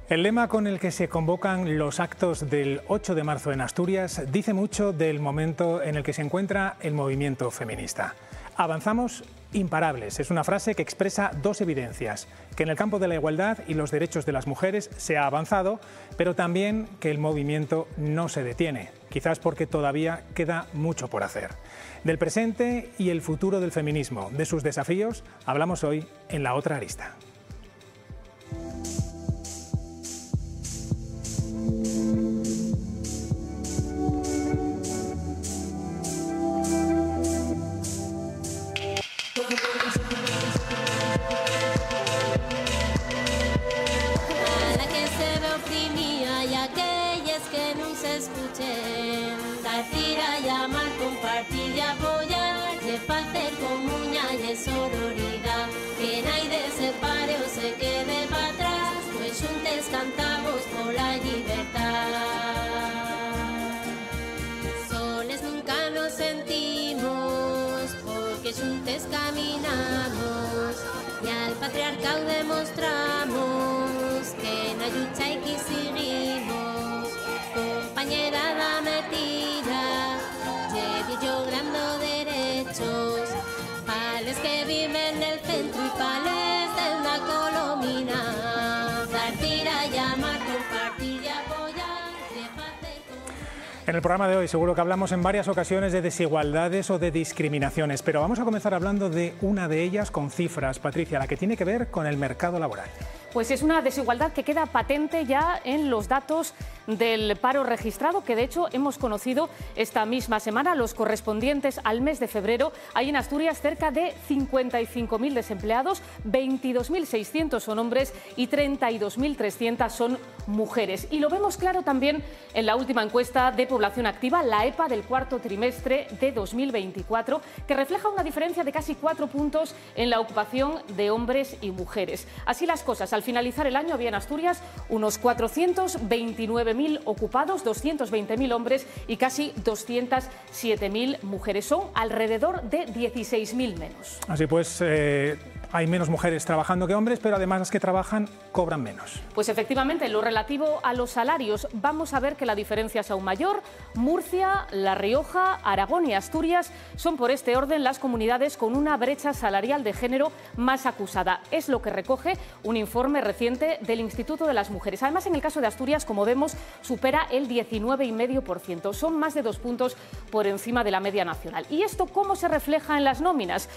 El lema con el que se convocan los actos del 8 de marzo en Asturias dice mucho del momento en el que se encuentra el movimiento feminista. Avanzamos imparables. Es una frase que expresa dos evidencias: que en el campo de la igualdad y los derechos de las mujeres se ha avanzado, pero también que el movimiento no se detiene, quizás porque todavía queda mucho por hacer. Del presente y el futuro del feminismo, de sus desafíos, hablamos hoy en La Otra Arista. Sororidad, que nadie se pare o se quede para atrás, pues juntos cantamos por la libertad. Soles nunca nos sentimos, porque juntos caminamos, y al patriarcado demostramos que en la lucha hay que seguimos. Compañera, dame tira, llevo yo grando derechos, pales que viven en el centro y pales de una colomina. Dar, tira, llamar, compartir y apoyar. En el programa de hoy seguro que hablamos en varias ocasiones de desigualdades o de discriminaciones, pero vamos a comenzar hablando de una de ellas con cifras, Patricia, la que tiene que ver con el mercado laboral. Pues es una desigualdad que queda patente ya en los datos del paro registrado, que de hecho hemos conocido esta misma semana, los correspondientes al mes de febrero. Hay en Asturias cerca de 55.000 desempleados, 22.600 son hombres y 32.300 son mujeres. Y lo vemos claro también en la última encuesta de población activa, la EPA del cuarto trimestre de 2024, que refleja una diferencia de casi 4 puntos en la ocupación de hombres y mujeres. Así las cosas, al finalizar el año había en Asturias unos 429.000 ocupados, 220.000 hombres y casi 207.000 mujeres. Son alrededor de 16.000 menos. Así pues, hay menos mujeres trabajando que hombres, pero además las que trabajan cobran menos. Pues efectivamente, en lo relativo a los salarios, vamos a ver que la diferencia es aún mayor. Murcia, La Rioja, Aragón y Asturias son por este orden las comunidades con una brecha salarial de género más acusada. Es lo que recoge un informe reciente del Instituto de las Mujeres. Además, en el caso de Asturias, como vemos, supera el 19,5%. Son más de 2 puntos por encima de la media nacional. ¿Y esto cómo se refleja en las nóminas?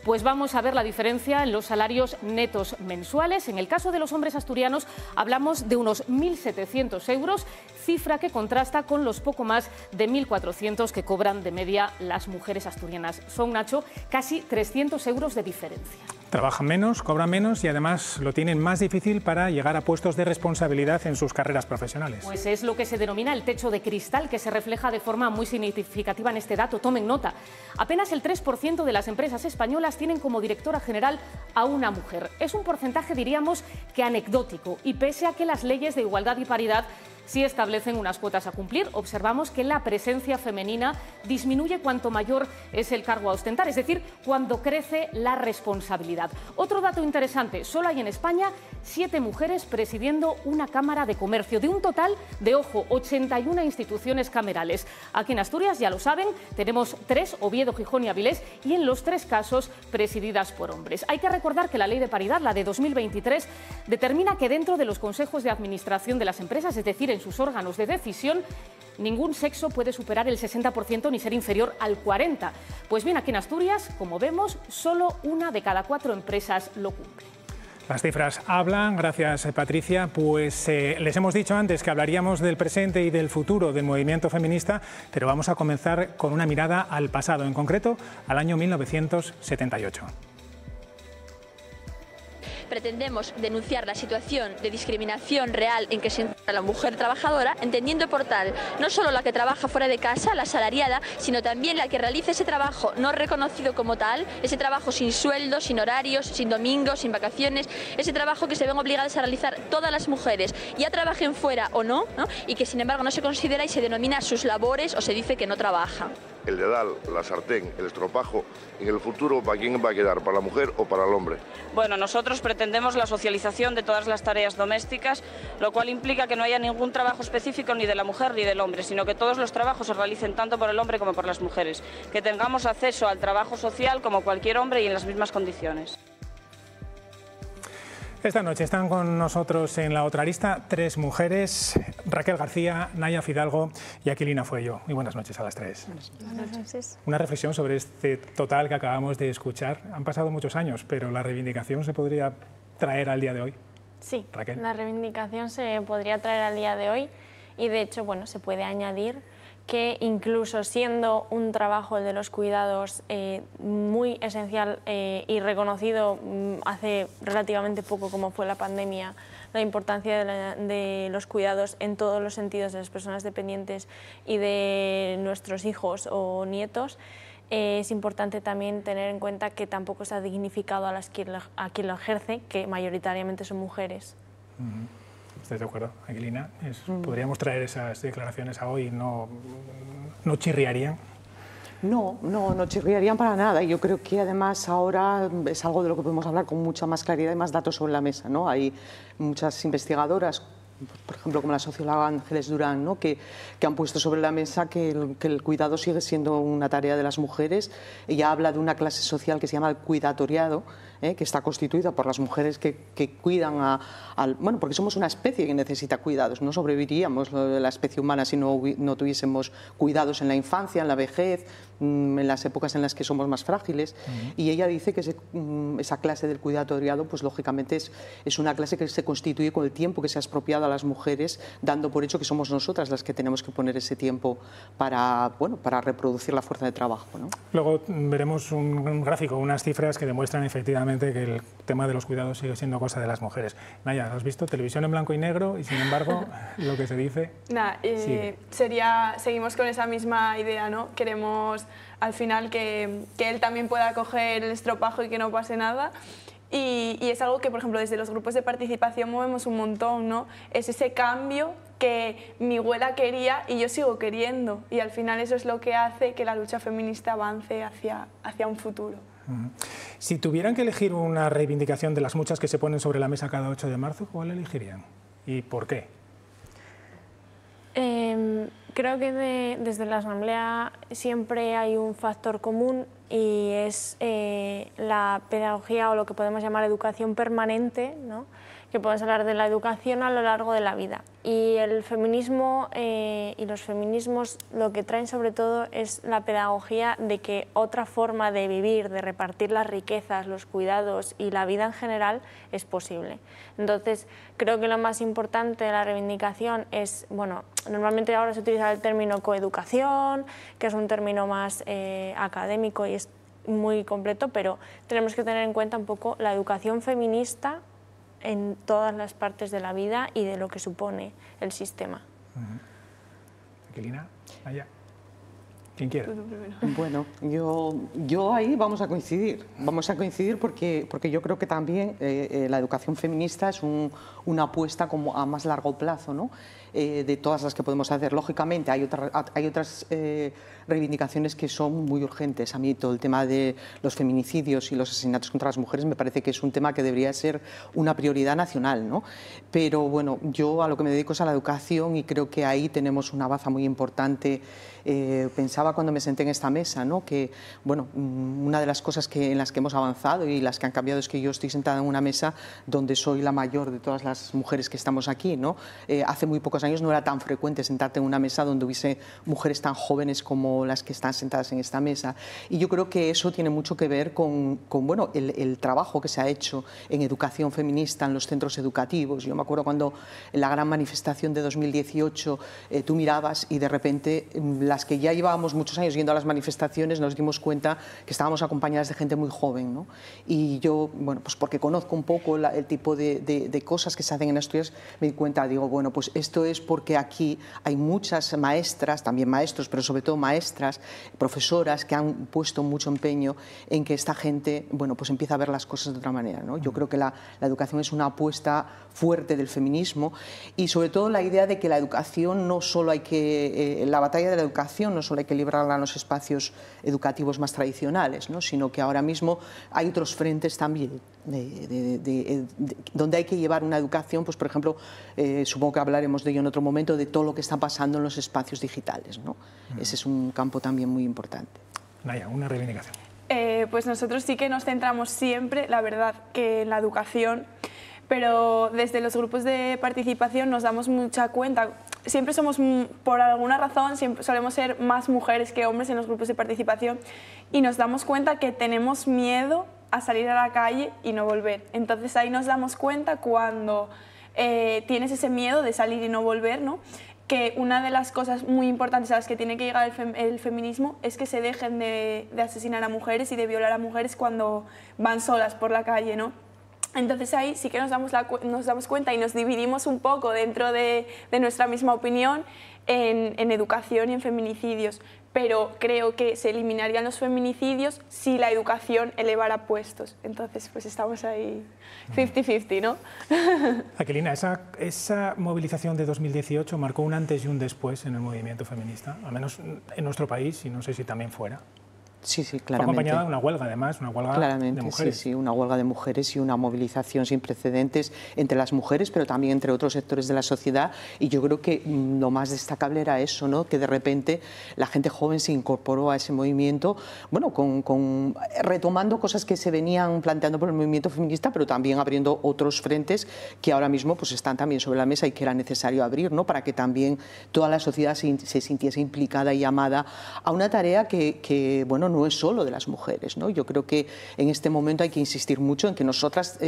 Pues vamos a ver la diferencia en los salarios netos mensuales. En el caso de los hombres asturianos hablamos de unos 1.700 euros, cifra que contrasta con los poco más de 1.400 que cobran de media las mujeres asturianas. Son, Nacho, casi 300 euros de diferencia. Trabajan menos, cobran menos y además lo tienen más difícil para llegar a puestos de responsabilidad en sus carreras profesionales. Pues es lo que se denomina el techo de cristal, que se refleja de forma muy significativa en este dato. Tomen nota. Apenas el 3% de las empresas españolas tienen como directora general a una mujer. Es un porcentaje, diríamos, que anecdótico, y pese a que las leyes de igualdad y paridad sí establecen unas cuotas a cumplir, observamos que la presencia femenina disminuye cuanto mayor es el cargo a ostentar, es decir, cuando crece la responsabilidad. Otro dato interesante: solo hay en España 7 mujeres presidiendo una cámara de comercio, de un total de, ojo, 81 instituciones camerales. Aquí en Asturias, ya lo saben, tenemos 3, Oviedo, Gijón y Avilés, y en los 3 casos presididas por hombres. Hay que recordar que la ley de paridad, la de 2023, determina que dentro de los consejos de administración de las empresas, es decir, en sus órganos de decisión, ningún sexo puede superar el 60% ni ser inferior al 40%. Pues bien, aquí en Asturias, como vemos, solo 1 de cada 4 empresas lo cumple. Las cifras hablan, gracias Patricia. Pues les hemos dicho antes que hablaríamos del presente y del futuro del movimiento feminista, pero vamos a comenzar con una mirada al pasado, en concreto al año 1978. Pretendemos denunciar la situación de discriminación real en que se encuentra la mujer trabajadora, entendiendo por tal no solo la que trabaja fuera de casa, la asalariada, sino también la que realiza ese trabajo no reconocido como tal, ese trabajo sin sueldo, sin horarios, sin domingos, sin vacaciones, ese trabajo que se ven obligadas a realizar todas las mujeres, ya trabajen fuera o no, y que sin embargo no se considera y se denomina sus labores o se dice que no trabaja. el dedal, la sartén, el estropajo, en el futuro, ¿para quién va a quedar? ¿Para la mujer o para el hombre? Bueno, nosotros pretendemos la socialización de todas las tareas domésticas, lo cual implica que no haya ningún trabajo específico ni de la mujer ni del hombre, sino que todos los trabajos se realicen tanto por el hombre como por las mujeres, que tengamos acceso al trabajo social como cualquier hombre y en las mismas condiciones. Esta noche están con nosotros en la otra lista 3 mujeres, Raquel García, Naya Fidalgo y Aquilina Fuello. Muy buenas noches a las 3. Buenas noches. Una reflexión sobre este total que acabamos de escuchar. Han pasado muchos años, pero la reivindicación se podría traer al día de hoy. Sí, Raquel. La reivindicación se podría traer al día de hoy y de hecho, bueno, se puede añadir que incluso siendo un trabajo el de los cuidados muy esencial y reconocido hace relativamente poco como fue la pandemia, la importancia de los cuidados en todos los sentidos de las personas dependientes y de nuestros hijos o nietos, es importante también tener en cuenta que tampoco se ha dignificado a quien lo ejerce, que mayoritariamente son mujeres. ¿Estás de acuerdo, Aquilina? ¿Podríamos traer esas declaraciones a hoy? ¿No chirriarían? No chirriarían para nada. Yo creo que además ahora es algo de lo que podemos hablar con mucha más claridad y más datos sobre la mesa, ¿no? Hay muchas investigadoras, por ejemplo, como la socióloga Ángeles Durán, ¿no? que han puesto sobre la mesa que el cuidado sigue siendo una tarea de las mujeres. Ella habla de una clase social que se llama el cuidatoriado, que está constituida por las mujeres que cuidan bueno, porque somos una especie que necesita cuidados. No sobreviviríamos la especie humana si no tuviésemos cuidados en la infancia, en la vejez, en las épocas en las que somos más frágiles. Y ella dice que esa clase del cuidatoriado, pues lógicamente es una clase que se constituye con el tiempo que se ha expropiado a las mujeres, dando por hecho que somos nosotras las que tenemos que poner ese tiempo para reproducir la fuerza de trabajo, ¿no? Luego veremos un gráfico, unas cifras que demuestran efectivamente que el tema de los cuidados sigue siendo cosa de las mujeres. Naya, ¿has visto? Televisión en blanco y negro y sin embargo lo que se dice... seguimos con esa misma idea, ¿no? Queremos al final que él también pueda coger el estropajo y que no pase nada. Y es algo que, por ejemplo, desde los grupos de participación movemos un montón, ¿no? Es ese cambio que mi abuela quería y yo sigo queriendo. Y al final eso es lo que hace que la lucha feminista avance hacia un futuro. Si tuvieran que elegir una reivindicación de las muchas que se ponen sobre la mesa cada 8 de marzo, ¿cuál elegirían? ¿Y por qué? Creo que desde la Asamblea siempre hay un factor común y es la pedagogía o lo que podemos llamar educación permanente, ¿no? Que podemos hablar de la educación a lo largo de la vida. Y el feminismo y los feminismos lo que traen sobre todo es la pedagogía de que otra forma de vivir, de repartir las riquezas, los cuidados y la vida en general es posible. Entonces, creo que lo más importante de la reivindicación es, bueno, normalmente ahora se utiliza el término coeducación, que es un término más académico y es muy completo, pero tenemos que tener en cuenta un poco la educación feminista en todas las partes de la vida y de lo que supone el sistema. Aquilina, Naya, ¿quién quiere? Bueno, yo ahí vamos a coincidir porque yo creo que también la educación feminista es una apuesta como a más largo plazo, ¿no? De todas las que podemos hacer. Lógicamente hay otras reivindicaciones que son muy urgentes. A mí todo el tema de los feminicidios y los asesinatos contra las mujeres me parece que es un tema que debería ser una prioridad nacional, ¿no? Pero bueno, yo a lo que me dedico es a la educación y creo que ahí tenemos una baza muy importante. Pensaba cuando me senté en esta mesa, ¿no? Que bueno, una de las cosas en las que hemos avanzado y las que han cambiado es que yo estoy sentada en una mesa donde soy la mayor de todas las mujeres que estamos aquí, ¿no? Hace muy pocos años no era tan frecuente sentarte en una mesa donde hubiese mujeres tan jóvenes como las que están sentadas en esta mesa. Y yo creo que eso tiene mucho que ver con bueno, el trabajo que se ha hecho en educación feminista en los centros educativos. Yo me acuerdo cuando en la gran manifestación de 2018 tú mirabas y de repente las que ya llevábamos muchos años yendo a las manifestaciones nos dimos cuenta que estábamos acompañadas de gente muy joven, ¿no? Y yo, bueno, pues porque conozco un poco el tipo de cosas que se hacen en Asturias, me di cuenta, digo, bueno, pues esto es es porque aquí hay muchas maestras, también maestros, pero sobre todo maestras, profesoras que han puesto mucho empeño en que esta gente, bueno, pues empieza a ver las cosas de otra manera, ¿no? Yo creo que la educación es una apuesta fuerte del feminismo y sobre todo la idea de que la educación no solo hay que, la batalla de la educación no solo hay que librarla en los espacios educativos más tradicionales, ¿no? Sino que ahora mismo hay otros frentes también donde hay que llevar una educación, pues por ejemplo, supongo que hablaremos de ello en otro momento, de todo lo que está pasando en los espacios digitales, ¿no? Ese es un campo también muy importante. Naya, una reivindicación. Pues nosotros sí que nos centramos siempre, la verdad, que en la educación, pero desde los grupos de participación nos damos mucha cuenta. Siempre somos, por alguna razón, siempre solemos ser más mujeres que hombres en los grupos de participación y nos damos cuenta que tenemos miedo a salir a la calle y no volver. Entonces ahí nos damos cuenta cuando tienes ese miedo de salir y no volver, ¿no? Que una de las cosas muy importantes a las que tiene que llegar el feminismo es que se dejen de asesinar a mujeres y de violar a mujeres cuando van solas por la calle, ¿no? Entonces ahí sí que nos damos cuenta y nos dividimos un poco dentro de nuestra misma opinión en educación y en feminicidios, pero creo que se eliminarían los feminicidios si la educación elevara puestos. Entonces pues estamos ahí 50-50, ¿no? Aquilina, esa movilización de 2018 marcó un antes y un después en el movimiento feminista, al menos en nuestro país y no sé si también fuera. Sí, sí, claramente. Fue acompañada de una huelga, además, una huelga de mujeres. Sí, una huelga de mujeres y una movilización sin precedentes entre las mujeres, pero también entre otros sectores de la sociedad. Y yo creo que lo más destacable era eso, ¿no? Que de repente la gente joven se incorporó a ese movimiento, bueno, retomando cosas que se venían planteando por el movimiento feminista, pero también abriendo otros frentes que ahora mismo pues, están también sobre la mesa y que era necesario abrir, ¿no? Para que también toda la sociedad se sintiese implicada y llamada a una tarea que bueno, no es solo de las mujeres, ¿no? Yo creo que en este momento hay que insistir mucho en que nosotras,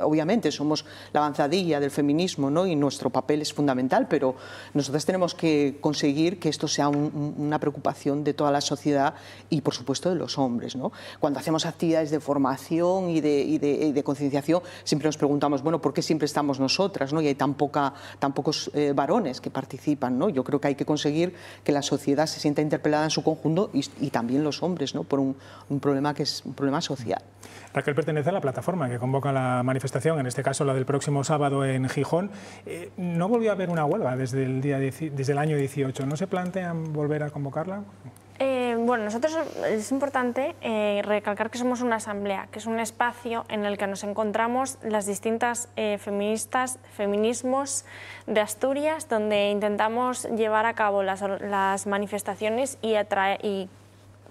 obviamente, somos la avanzadilla del feminismo, ¿no? Y nuestro papel es fundamental, pero nosotras tenemos que conseguir que esto sea una preocupación de toda la sociedad y, por supuesto, de los hombres, ¿no? Cuando hacemos actividades de formación y de concienciación, siempre nos preguntamos, bueno, ¿por qué siempre estamos nosotras, ¿no? Y hay tan pocos varones que participan, ¿no? Yo creo que hay que conseguir que la sociedad se sienta interpelada en su conjunto y también los hombres, ¿no? Por un problema que es un problema social. Raquel pertenece a la plataforma que convoca la manifestación, en este caso la del próximo sábado en Gijón. No volvió a haber una huelga desde el año 18. ¿No se plantean volver a convocarla? Bueno, nosotros es importante recalcar que somos una asamblea, que es un espacio en el que nos encontramos las distintas feministas, feminismos de Asturias, donde intentamos llevar a cabo las manifestaciones y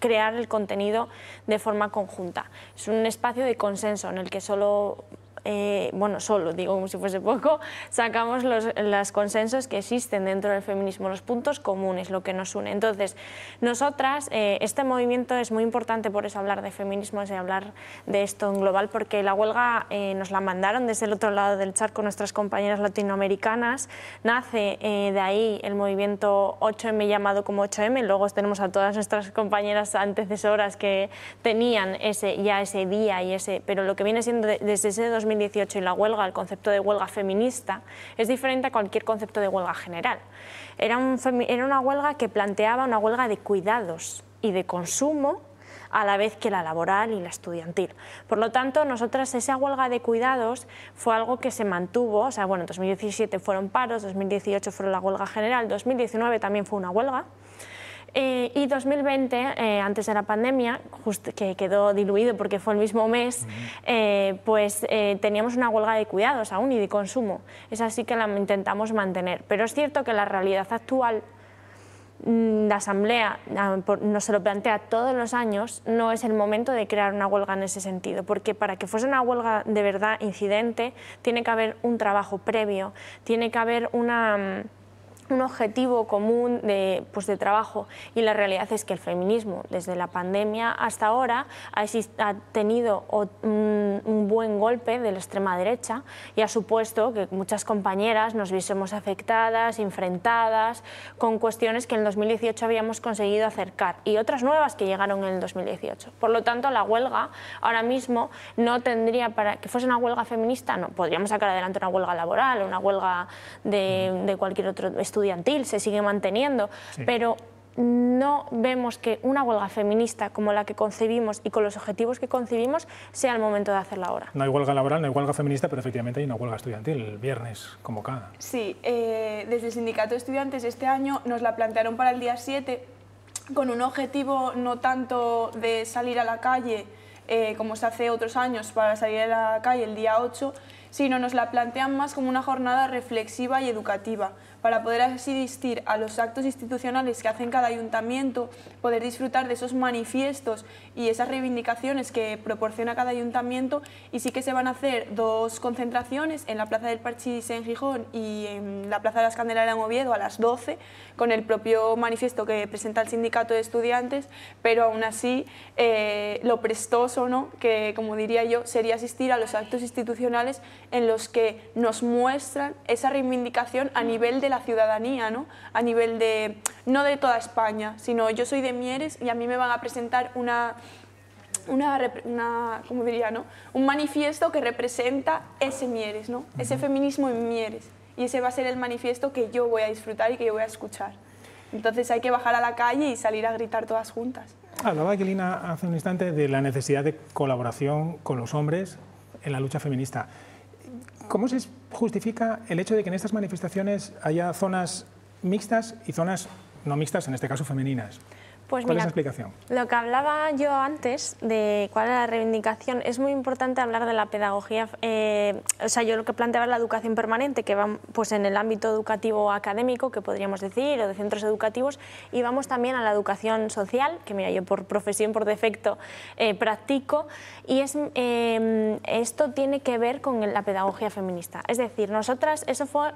crear el contenido de forma conjunta. Es un espacio de consenso en el que solo digo como si fuese poco, sacamos los consensos que existen dentro del feminismo, los puntos comunes, lo que nos une. Entonces, nosotras, este movimiento es muy importante, por eso hablar de feminismo es hablar de esto en global, porque la huelga nos la mandaron desde el otro lado del charco nuestras compañeras latinoamericanas, nace de ahí el movimiento 8M llamado como 8M, luego tenemos a todas nuestras compañeras antecesoras que tenían ese día pero lo que viene siendo desde ese 2018 y la huelga, el concepto de huelga feminista, es diferente a cualquier concepto de huelga general. Era una huelga que planteaba una huelga de cuidados y de consumo a la vez que la laboral y la estudiantil. Por lo tanto, nosotras esa huelga de cuidados fue algo que se mantuvo, o sea, bueno, en 2017 fueron paros, 2018 fue la huelga general, 2019 también fue una huelga. Y 2020, antes de la pandemia, que quedó diluido porque fue el mismo mes, teníamos una huelga de cuidados aún y de consumo. Es así que la intentamos mantener. Pero es cierto que la realidad actual, la Asamblea nos se lo plantea todos los años, no es el momento de crear una huelga en ese sentido, porque para que fuese una huelga de verdad incidente, tiene que haber un trabajo previo, tiene que haber un objetivo común de trabajo, y la realidad es que el feminismo desde la pandemia hasta ahora ha tenido un buen golpe de la extrema derecha y ha supuesto que muchas compañeras nos viésemos afectadas, enfrentadas con cuestiones que en el 2018 habíamos conseguido acercar y otras nuevas que llegaron en el 2018. Por lo tanto, la huelga ahora mismo no tendría, para que fuese una huelga feminista, no, podríamos sacar adelante una huelga laboral, una huelga de cualquier otro estudiantil, se sigue manteniendo, sí, pero no vemos que una huelga feminista como la que concebimos y con los objetivos que concebimos sea el momento de hacerla ahora. No hay huelga laboral, no hay huelga feminista, pero efectivamente hay una huelga estudiantil el viernes convocada. Sí, desde el Sindicato de Estudiantes este año nos la plantearon para el día 7 con un objetivo no tanto de salir a la calle como se hace otros años para salir a la calle el día 8, sino nos la plantean más como una jornada reflexiva y educativa, para poder asistir a los actos institucionales que hacen cada ayuntamiento, poder disfrutar de esos manifiestos y esas reivindicaciones que proporciona cada ayuntamiento. Y sí que se van a hacer 2 concentraciones en la Plaza del Parchís en Gijón y en la Plaza de las Candelaria en Oviedo a las 12, con el propio manifiesto que presenta el Sindicato de Estudiantes, pero aún así lo prestoso, ¿no?, que, como diría yo, sería asistir a los actos institucionales en los que nos muestran esa reivindicación a nivel de la ciudadanía, ¿no?, a nivel de, no de toda España, sino yo soy de Mieres y a mí me van a presentar ¿cómo diría, no?, un manifiesto que representa ese Mieres, ¿no?, ese feminismo en Mieres, y ese va a ser el manifiesto que yo voy a disfrutar y que yo voy a escuchar. Entonces hay que bajar a la calle y salir a gritar todas juntas. Hablaba Aquilina hace un instante de la necesidad de colaboración con los hombres en la lucha feminista. ¿Cómo se justifica el hecho de que en estas manifestaciones haya zonas mixtas y zonas no mixtas, en este caso femeninas? Pues ¿Cuál mira, es la explicación? Lo que hablaba yo antes de cuál era la reivindicación, es muy importante hablar de la pedagogía, o sea, yo lo que planteaba es la educación permanente, que va pues en el ámbito educativo académico, que podríamos decir, o de centros educativos, y vamos también a la educación social, que mira, yo por profesión, por defecto, practico, y esto tiene que ver con la pedagogía feminista. Es decir, nosotras, eso fue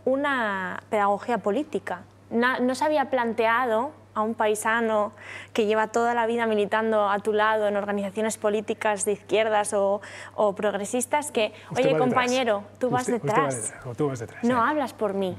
una pedagogía política, no se había planteado a un paisano que lleva toda la vida militando a tu lado en organizaciones políticas de izquierdas o progresistas que, oye, compañero, tú vas detrás. No hablas por mí.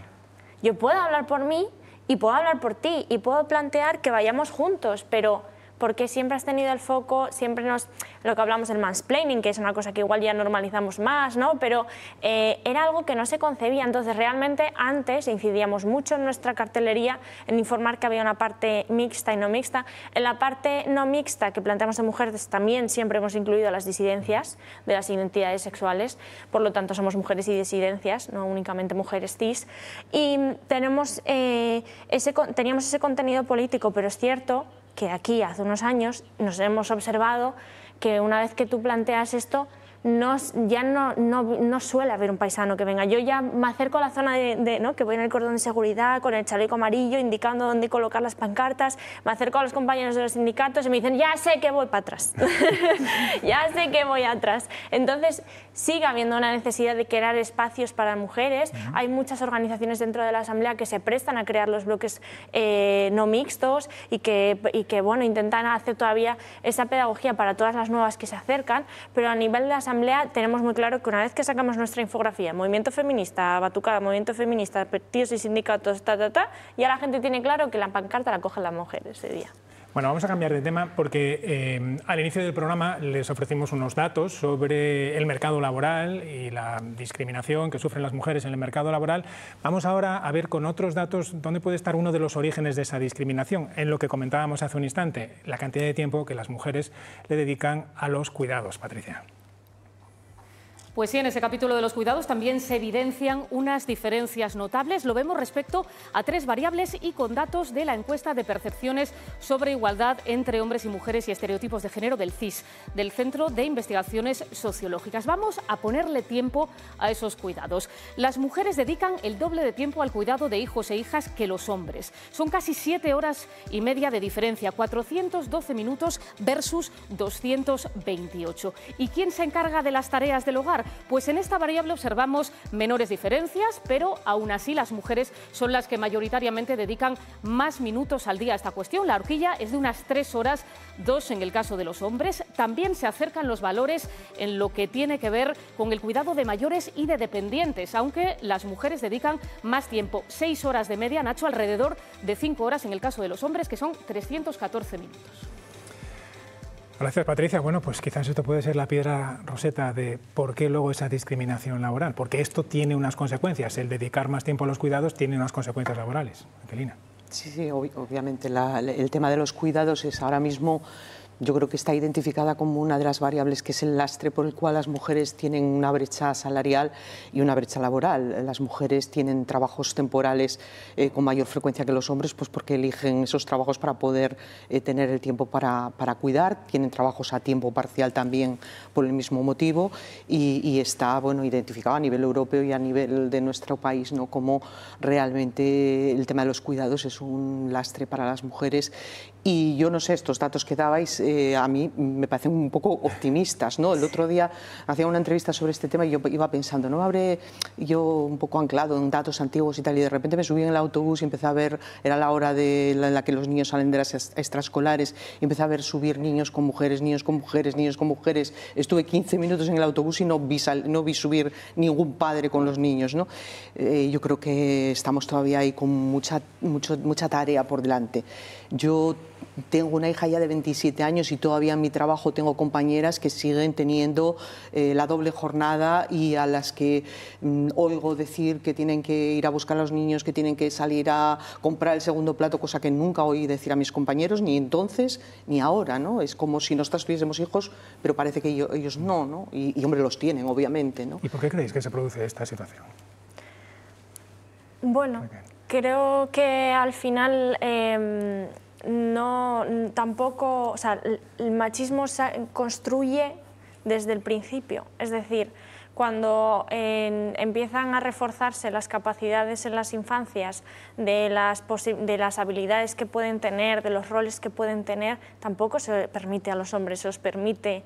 Yo puedo hablar por mí y puedo hablar por ti y puedo plantear que vayamos juntos, pero porque siempre has tenido el foco, siempre lo que hablamos del mansplaining, que es una cosa que igual ya normalizamos más, ¿no? Pero era algo que no se concebía. Entonces realmente antes incidíamos mucho en nuestra cartelería en informar que había una parte mixta y no mixta. En la parte no mixta que planteamos de mujeres también siempre hemos incluido las disidencias de las identidades sexuales, por lo tanto somos mujeres y disidencias, no únicamente mujeres cis, y teníamos ese contenido político, pero es cierto que aquí hace unos años nos hemos observado que una vez que tú planteas esto, ya no suele haber un paisano que venga. Yo ya me acerco a la zona ¿no?, que voy en el cordón de seguridad con el chaleco amarillo indicando dónde colocar las pancartas, me acerco a los compañeros de los sindicatos y me dicen ya sé que voy para atrás, ya sé que voy atrás. Entonces sigue habiendo una necesidad de crear espacios para mujeres. Hay muchas organizaciones dentro de la Asamblea que se prestan a crear los bloques no mixtos y que bueno, intentan hacer todavía esa pedagogía para todas las nuevas que se acercan, pero a nivel de la Asamblea tenemos muy claro que una vez que sacamos nuestra infografía, movimiento feminista, batucada, movimiento feminista, partidos y sindicatos, ya la gente tiene claro que la pancarta la cogen las mujeres ese día. Bueno, vamos a cambiar de tema porque al inicio del programa les ofrecimos unos datos sobre el mercado laboral y la discriminación que sufren las mujeres en el mercado laboral. Vamos ahora a ver con otros datos dónde puede estar uno de los orígenes de esa discriminación, en lo que comentábamos hace un instante, la cantidad de tiempo que las mujeres le dedican a los cuidados. Patricia. Pues sí, en ese capítulo de los cuidados también se evidencian unas diferencias notables. Lo vemos respecto a 3 variables y con datos de la encuesta de percepciones sobre igualdad entre hombres y mujeres y estereotipos de género del CIS, del Centro de Investigaciones Sociológicas. Vamos a ponerle tiempo a esos cuidados. Las mujeres dedican el doble de tiempo al cuidado de hijos e hijas que los hombres. Son casi 7 horas y media de diferencia, 412 minutos versus 228. ¿Y quién se encarga de las tareas del hogar? Pues en esta variable observamos menores diferencias, pero aún así las mujeres son las que mayoritariamente dedican más minutos al día a esta cuestión. La horquilla es de unas 3 horas, 2 en el caso de los hombres. También se acercan los valores en lo que tiene que ver con el cuidado de mayores y de dependientes, aunque las mujeres dedican más tiempo, 6 horas de media, Nacho, alrededor de 5 horas en el caso de los hombres, que son 314 minutos. Gracias, Patricia. Bueno, pues quizás esto puede ser la piedra roseta de por qué luego esa discriminación laboral, porque esto tiene unas consecuencias. El dedicar más tiempo a los cuidados tiene unas consecuencias laborales. Angelina. Sí, obviamente. El tema de los cuidados es ahora mismo, yo creo que está identificada como una de las variables que es el lastre por el cual las mujeres tienen una brecha salarial y una brecha laboral. Las mujeres tienen trabajos temporales con mayor frecuencia que los hombres, pues porque eligen esos trabajos para poder tener el tiempo para cuidar. Tienen trabajos a tiempo parcial también por el mismo motivo y está identificado a nivel europeo y a nivel de nuestro país, ¿no?, como realmente el tema de los cuidados es un lastre para las mujeres. Y yo no sé, estos datos que dabais a mí me parecen un poco optimistas, ¿no? El otro día hacía una entrevista sobre este tema y yo iba pensando, ¿no? Habré yo un poco anclado en datos antiguos y tal, y de repente me subí en el autobús y empecé a ver, era la hora en la que los niños salen de las extraescolares, y empecé a ver subir niños con mujeres, niños con mujeres, niños con mujeres. Estuve 15 minutos en el autobús y no vi subir ningún padre con los niños, ¿no? Yo creo que estamos todavía ahí con mucha tarea por delante. Yo tengo una hija ya de 27 años y todavía en mi trabajo tengo compañeras que siguen teniendo la doble jornada y a las que oigo decir que tienen que ir a buscar a los niños, que tienen que salir a comprar el segundo plato, cosa que nunca oí decir a mis compañeros, ni entonces ni ahora, ¿no? Es como si nosotros tuviésemos hijos, pero parece que ellos no, ¿no? Y hombre, los tienen, obviamente, ¿no? ¿Y por qué creéis que se produce esta situación? Bueno, creo que al final tampoco, o sea, el machismo se construye desde el principio, es decir, cuando empiezan a reforzarse las capacidades en las infancias de las habilidades que pueden tener, de los roles que pueden tener, tampoco se permite a los hombres, se os permite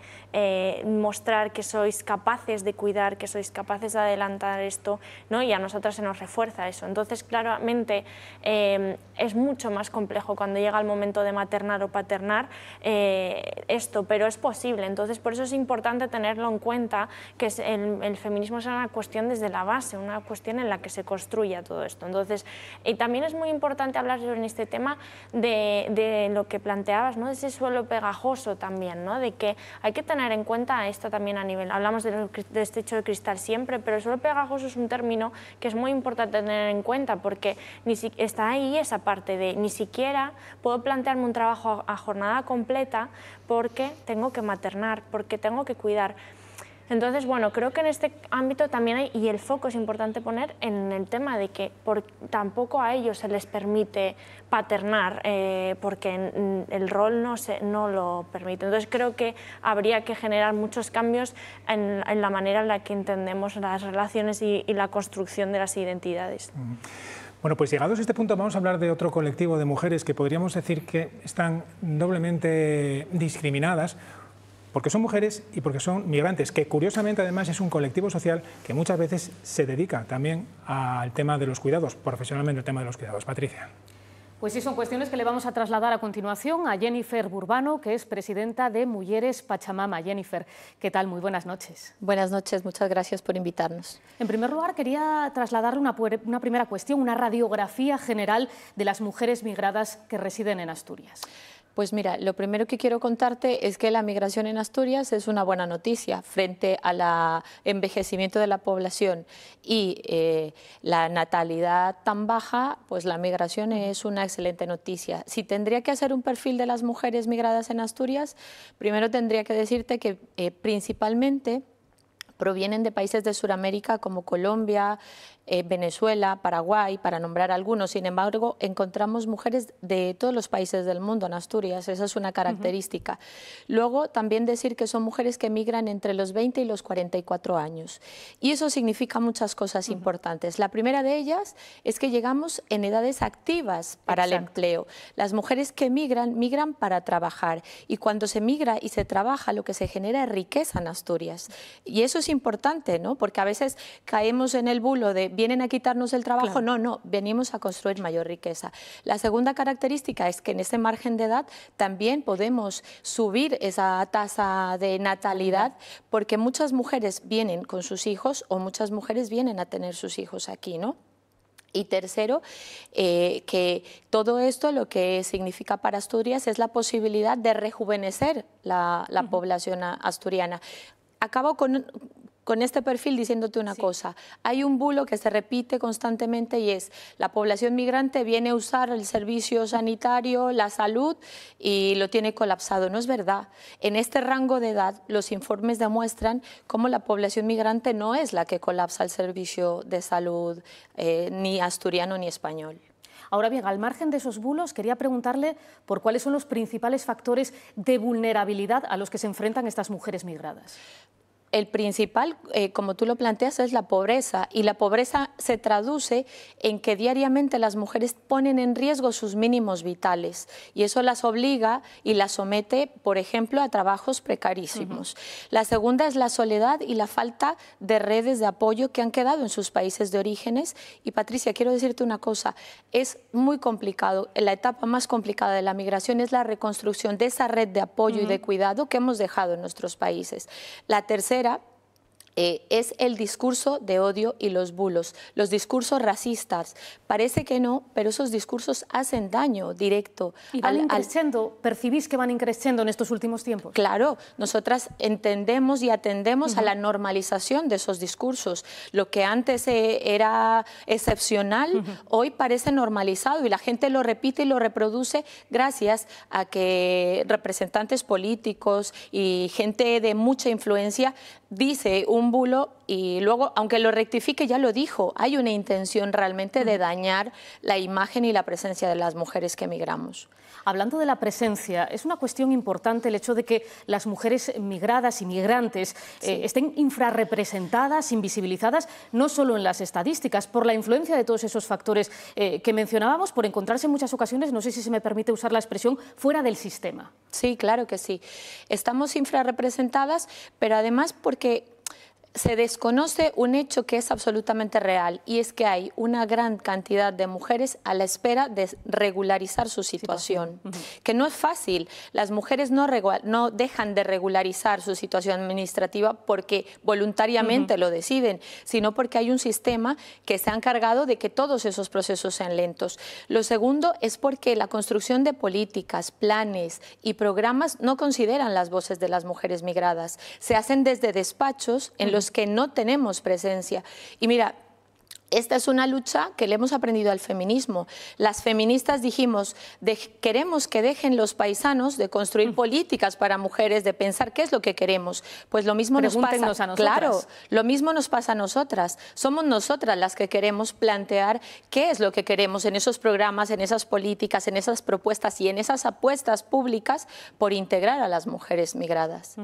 mostrar que sois capaces de cuidar, que sois capaces de adelantar esto, ¿no? Y a nosotras se nos refuerza eso. Entonces, claramente, es mucho más complejo cuando llega el momento de maternar o paternar esto, pero es posible. Entonces, por eso es importante tenerlo en cuenta, que el feminismo es una cuestión desde la base, una cuestión en la que se construya todo esto. Entonces, también es muy importante hablar en este tema de lo que planteabas, ¿no?, de ese suelo pegajoso también, ¿no?, de que hay que tener en cuenta esto también a nivel, hablamos de este techo de cristal siempre, pero el suelo pegajoso es un término que es muy importante tener en cuenta, porque está ahí esa parte de ni siquiera puedo plantearme un trabajo a jornada completa porque tengo que maternar, porque tengo que cuidar. Entonces, bueno, creo que en este ámbito también hay, y el foco es importante poner en el tema de que tampoco a ellos se les permite paternar, porque el rol no lo permite. Entonces, creo que habría que generar muchos cambios en la manera en la que entendemos las relaciones y la construcción de las identidades. Bueno, pues llegados a este punto vamos a hablar de otro colectivo de mujeres que podríamos decir que están doblemente discriminadas, porque son mujeres y porque son migrantes, que curiosamente además es un colectivo social que muchas veces se dedica también al tema de los cuidados, profesionalmente el tema de los cuidados. Patricia. Pues sí, son cuestiones que le vamos a trasladar a continuación a Jennifer Burbano, que es presidenta de Mujeres Pachamama. Jennifer, ¿qué tal? Muy buenas noches. Buenas noches, muchas gracias por invitarnos. En primer lugar, quería trasladarle una primera cuestión, una radiografía general de las mujeres migradas que residen en Asturias. Pues mira, lo primero que quiero contarte es que la migración en Asturias es una buena noticia frente al envejecimiento de la población y la natalidad tan baja, pues la migración es una excelente noticia. Si tendría que hacer un perfil de las mujeres migradas en Asturias, primero tendría que decirte que principalmente provienen de países de Sudamérica como Colombia, Venezuela, Paraguay, para nombrar algunos. Sin embargo, encontramos mujeres de todos los países del mundo en Asturias, esa es una característica. Luego, también decir que son mujeres que migran entre los 20 y los 44 años. Y eso significa muchas cosas importantes. La primera de ellas es que llegamos en edades activas para el empleo. Las mujeres que migran, migran para trabajar. Y cuando se migra y se trabaja, lo que se genera es riqueza en Asturias. Y eso es importante, ¿no? Porque a veces caemos en el bulo de vienen a quitarnos el trabajo. Claro. No, venimos a construir mayor riqueza. La segunda característica es que en ese margen de edad también podemos subir esa tasa de natalidad, porque muchas mujeres vienen con sus hijos o muchas mujeres vienen a tener sus hijos aquí, ¿no? Y tercero, que todo esto lo que significa para Asturias es la posibilidad de rejuvenecer la población asturiana. Acabo con este perfil diciéndote una cosa. Hay un bulo que se repite constantemente y es la población migrante viene a usar el servicio sanitario, la salud y lo tiene colapsado. No es verdad. En este rango de edad los informes demuestran cómo la población migrante no es la que colapsa el servicio de salud ni asturiano ni español. Ahora bien, al margen de esos bulos, quería preguntarle por cuáles son los principales factores de vulnerabilidad a los que se enfrentan estas mujeres migradas. El principal, como tú lo planteas, es la pobreza, y la pobreza se traduce en que diariamente las mujeres ponen en riesgo sus mínimos vitales y eso las obliga y las somete, por ejemplo, a trabajos precarísimos. La segunda es la soledad y la falta de redes de apoyo que han quedado en sus países de orígenes. Y Patricia, quiero decirte una cosa, es muy complicado, la etapa más complicada de la migración es la reconstrucción de esa red de apoyo y de cuidado que hemos dejado en nuestros países. La tercera es el discurso de odio y los bulos, los discursos racistas. Parece que no, pero esos discursos hacen daño directo. ¿Y van increciendo? ¿Percibís que van increciendo en estos últimos tiempos? Claro, nosotras entendemos y atendemos a la normalización de esos discursos. Lo que antes era excepcional, hoy parece normalizado y la gente lo repite y lo reproduce gracias a que representantes políticos y gente de mucha influencia dice un bulo y luego, aunque lo rectifique, ya lo dijo, hay una intención realmente de dañar la imagen y la presencia de las mujeres que emigramos. Hablando de la presencia, es una cuestión importante el hecho de que las mujeres migradas y migrantes estén infrarrepresentadas, invisibilizadas, no solo en las estadísticas, por la influencia de todos esos factores que mencionábamos, por encontrarse en muchas ocasiones, no sé si se me permite usar la expresión, fuera del sistema. Sí, claro que sí. Estamos infrarrepresentadas, pero además porque se desconoce un hecho que es absolutamente real y es que hay una gran cantidad de mujeres a la espera de regularizar su situación. Que no es fácil. Las mujeres no dejan de regularizar su situación administrativa porque voluntariamente lo deciden, sino porque hay un sistema que se ha encargado de que todos esos procesos sean lentos. Lo segundo es porque la construcción de políticas, planes y programas no consideran las voces de las mujeres migradas. Se hacen desde despachos en los que no tenemos presencia. Y mira, esta es una lucha que le hemos aprendido al feminismo. Las feministas dijimos, queremos que dejen los paisanos de construir políticas para mujeres, de pensar qué es lo que queremos. Pues lo mismo nos pasa a nosotras. Claro, lo mismo nos pasa a nosotras. Somos nosotras las que queremos plantear qué es lo que queremos en esos programas, en esas políticas, en esas propuestas y en esas apuestas públicas por integrar a las mujeres migradas.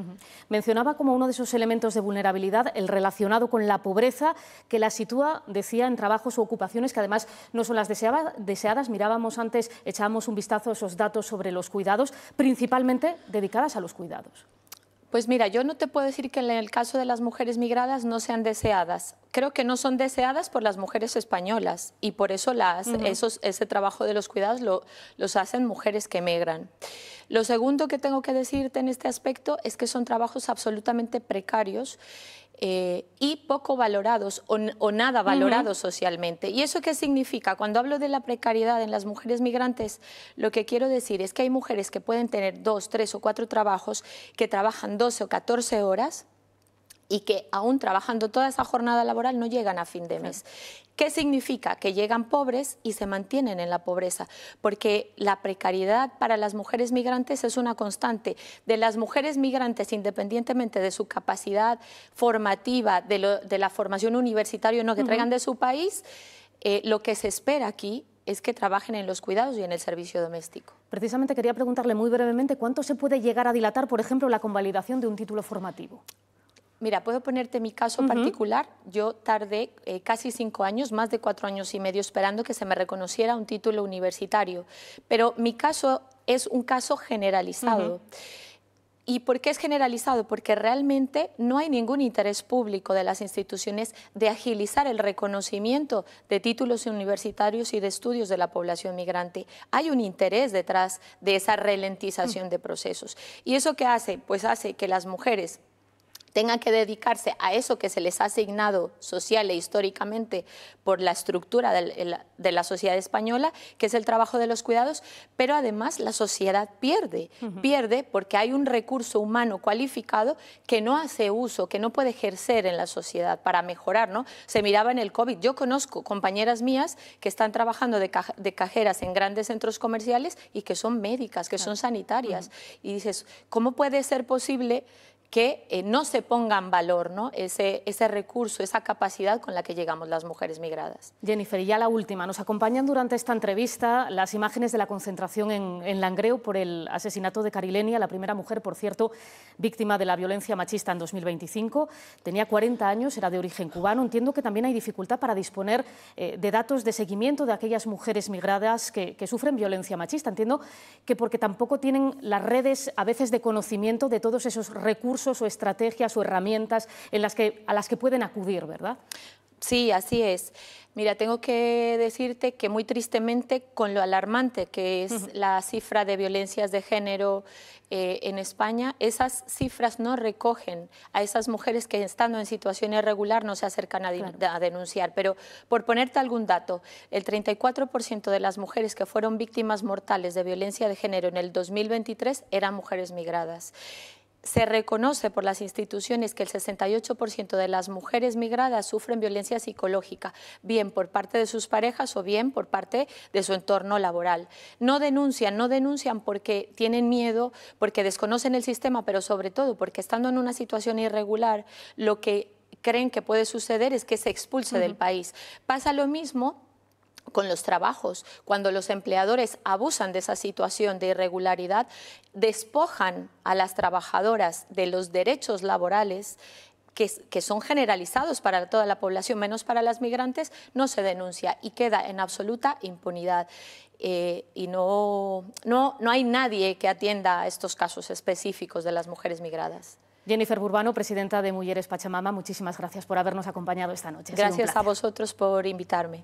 Mencionaba como uno de esos elementos de vulnerabilidad el relacionado con la pobreza, que la sitúa, decía, en trabajos u ocupaciones que además no son las deseadas. Mirábamos antes, echábamos un vistazo a esos datos sobre los cuidados, principalmente dedicadas a los cuidados. Pues mira, yo no te puedo decir que en el caso de las mujeres migradas no sean deseadas. Creo que no son deseadas por las mujeres españolas y por eso ese trabajo de los cuidados los hacen mujeres que emigran. Lo segundo que tengo que decirte en este aspecto es que son trabajos absolutamente precarios y poco valorados o nada valorados socialmente. ¿Y eso qué significa? Cuando hablo de la precariedad en las mujeres migrantes, lo que quiero decir es que hay mujeres que pueden tener 2, 3 o 4 trabajos, que trabajan 12 o 14 horas y que aún trabajando toda esa jornada laboral no llegan a fin de mes. ¿Qué significa? Que llegan pobres y se mantienen en la pobreza, porque la precariedad para las mujeres migrantes es una constante. De las mujeres migrantes, independientemente de su capacidad formativa, de la formación universitaria que traigan de su país, lo que se espera aquí es que trabajen en los cuidados y en el servicio doméstico. Precisamente quería preguntarle muy brevemente cuánto se puede llegar a dilatar, por ejemplo, la convalidación de un título formativo. Mira, puedo ponerte mi caso particular. Yo tardé casi 5 años, más de 4 años y medio, esperando que se me reconociera un título universitario. Pero mi caso es un caso generalizado. ¿Y por qué es generalizado? Porque realmente no hay ningún interés público de las instituciones de agilizar el reconocimiento de títulos universitarios y de estudios de la población migrante. Hay un interés detrás de esa ralentización de procesos. ¿Y eso qué hace? Pues hace que las mujeres tengan que dedicarse a eso que se les ha asignado social e históricamente por la estructura de la sociedad española, que es el trabajo de los cuidados, pero además la sociedad pierde. Pierde porque hay un recurso humano cualificado que no hace uso, que no puede ejercer en la sociedad para mejorar, ¿no? Se miraba en el COVID. Yo conozco compañeras mías que están trabajando de cajeras en grandes centros comerciales y que son médicas, que son sanitarias. Y dices, ¿cómo puede ser posible que no se ponga en valor, ¿no? ese recurso, esa capacidad con la que llegamos las mujeres migradas? Jennifer, y ya la última. Nos acompañan durante esta entrevista las imágenes de la concentración en Langreo por el asesinato de Carilenia, la primera mujer, por cierto, víctima de la violencia machista en 2025. Tenía 40 años, era de origen cubano. Entiendo que también hay dificultad para disponer de datos de seguimiento de aquellas mujeres migradas que sufren violencia machista. Entiendo que porque tampoco tienen las redes a veces de conocimiento de todos esos recursos o estrategias o herramientas a las que pueden acudir, ¿verdad? Sí, así es. Mira, tengo que decirte que muy tristemente, con lo alarmante que es la cifra de violencias de género en España, esas cifras no recogen a esas mujeres que, estando en situación irregular, no se acercan a denunciar. Pero, por ponerte algún dato, el 34% de las mujeres que fueron víctimas mortales de violencia de género en el 2023 eran mujeres migradas. Se reconoce por las instituciones que el 68% de las mujeres migradas sufren violencia psicológica, bien por parte de sus parejas o bien por parte de su entorno laboral. No denuncian porque tienen miedo, porque desconocen el sistema, pero sobre todo porque, estando en una situación irregular, lo que creen que puede suceder es que se expulse del país. Pasa lo mismo con los trabajos. Cuando los empleadores abusan de esa situación de irregularidad, despojan a las trabajadoras de los derechos laborales que son generalizados para toda la población, menos para las migrantes, no se denuncia y queda en absoluta impunidad. Y no hay nadie que atienda a estos casos específicos de las mujeres migradas. Jennifer Burbano, presidenta de Mujeres Pachamama, muchísimas gracias por habernos acompañado esta noche. Gracias a vosotros por invitarme.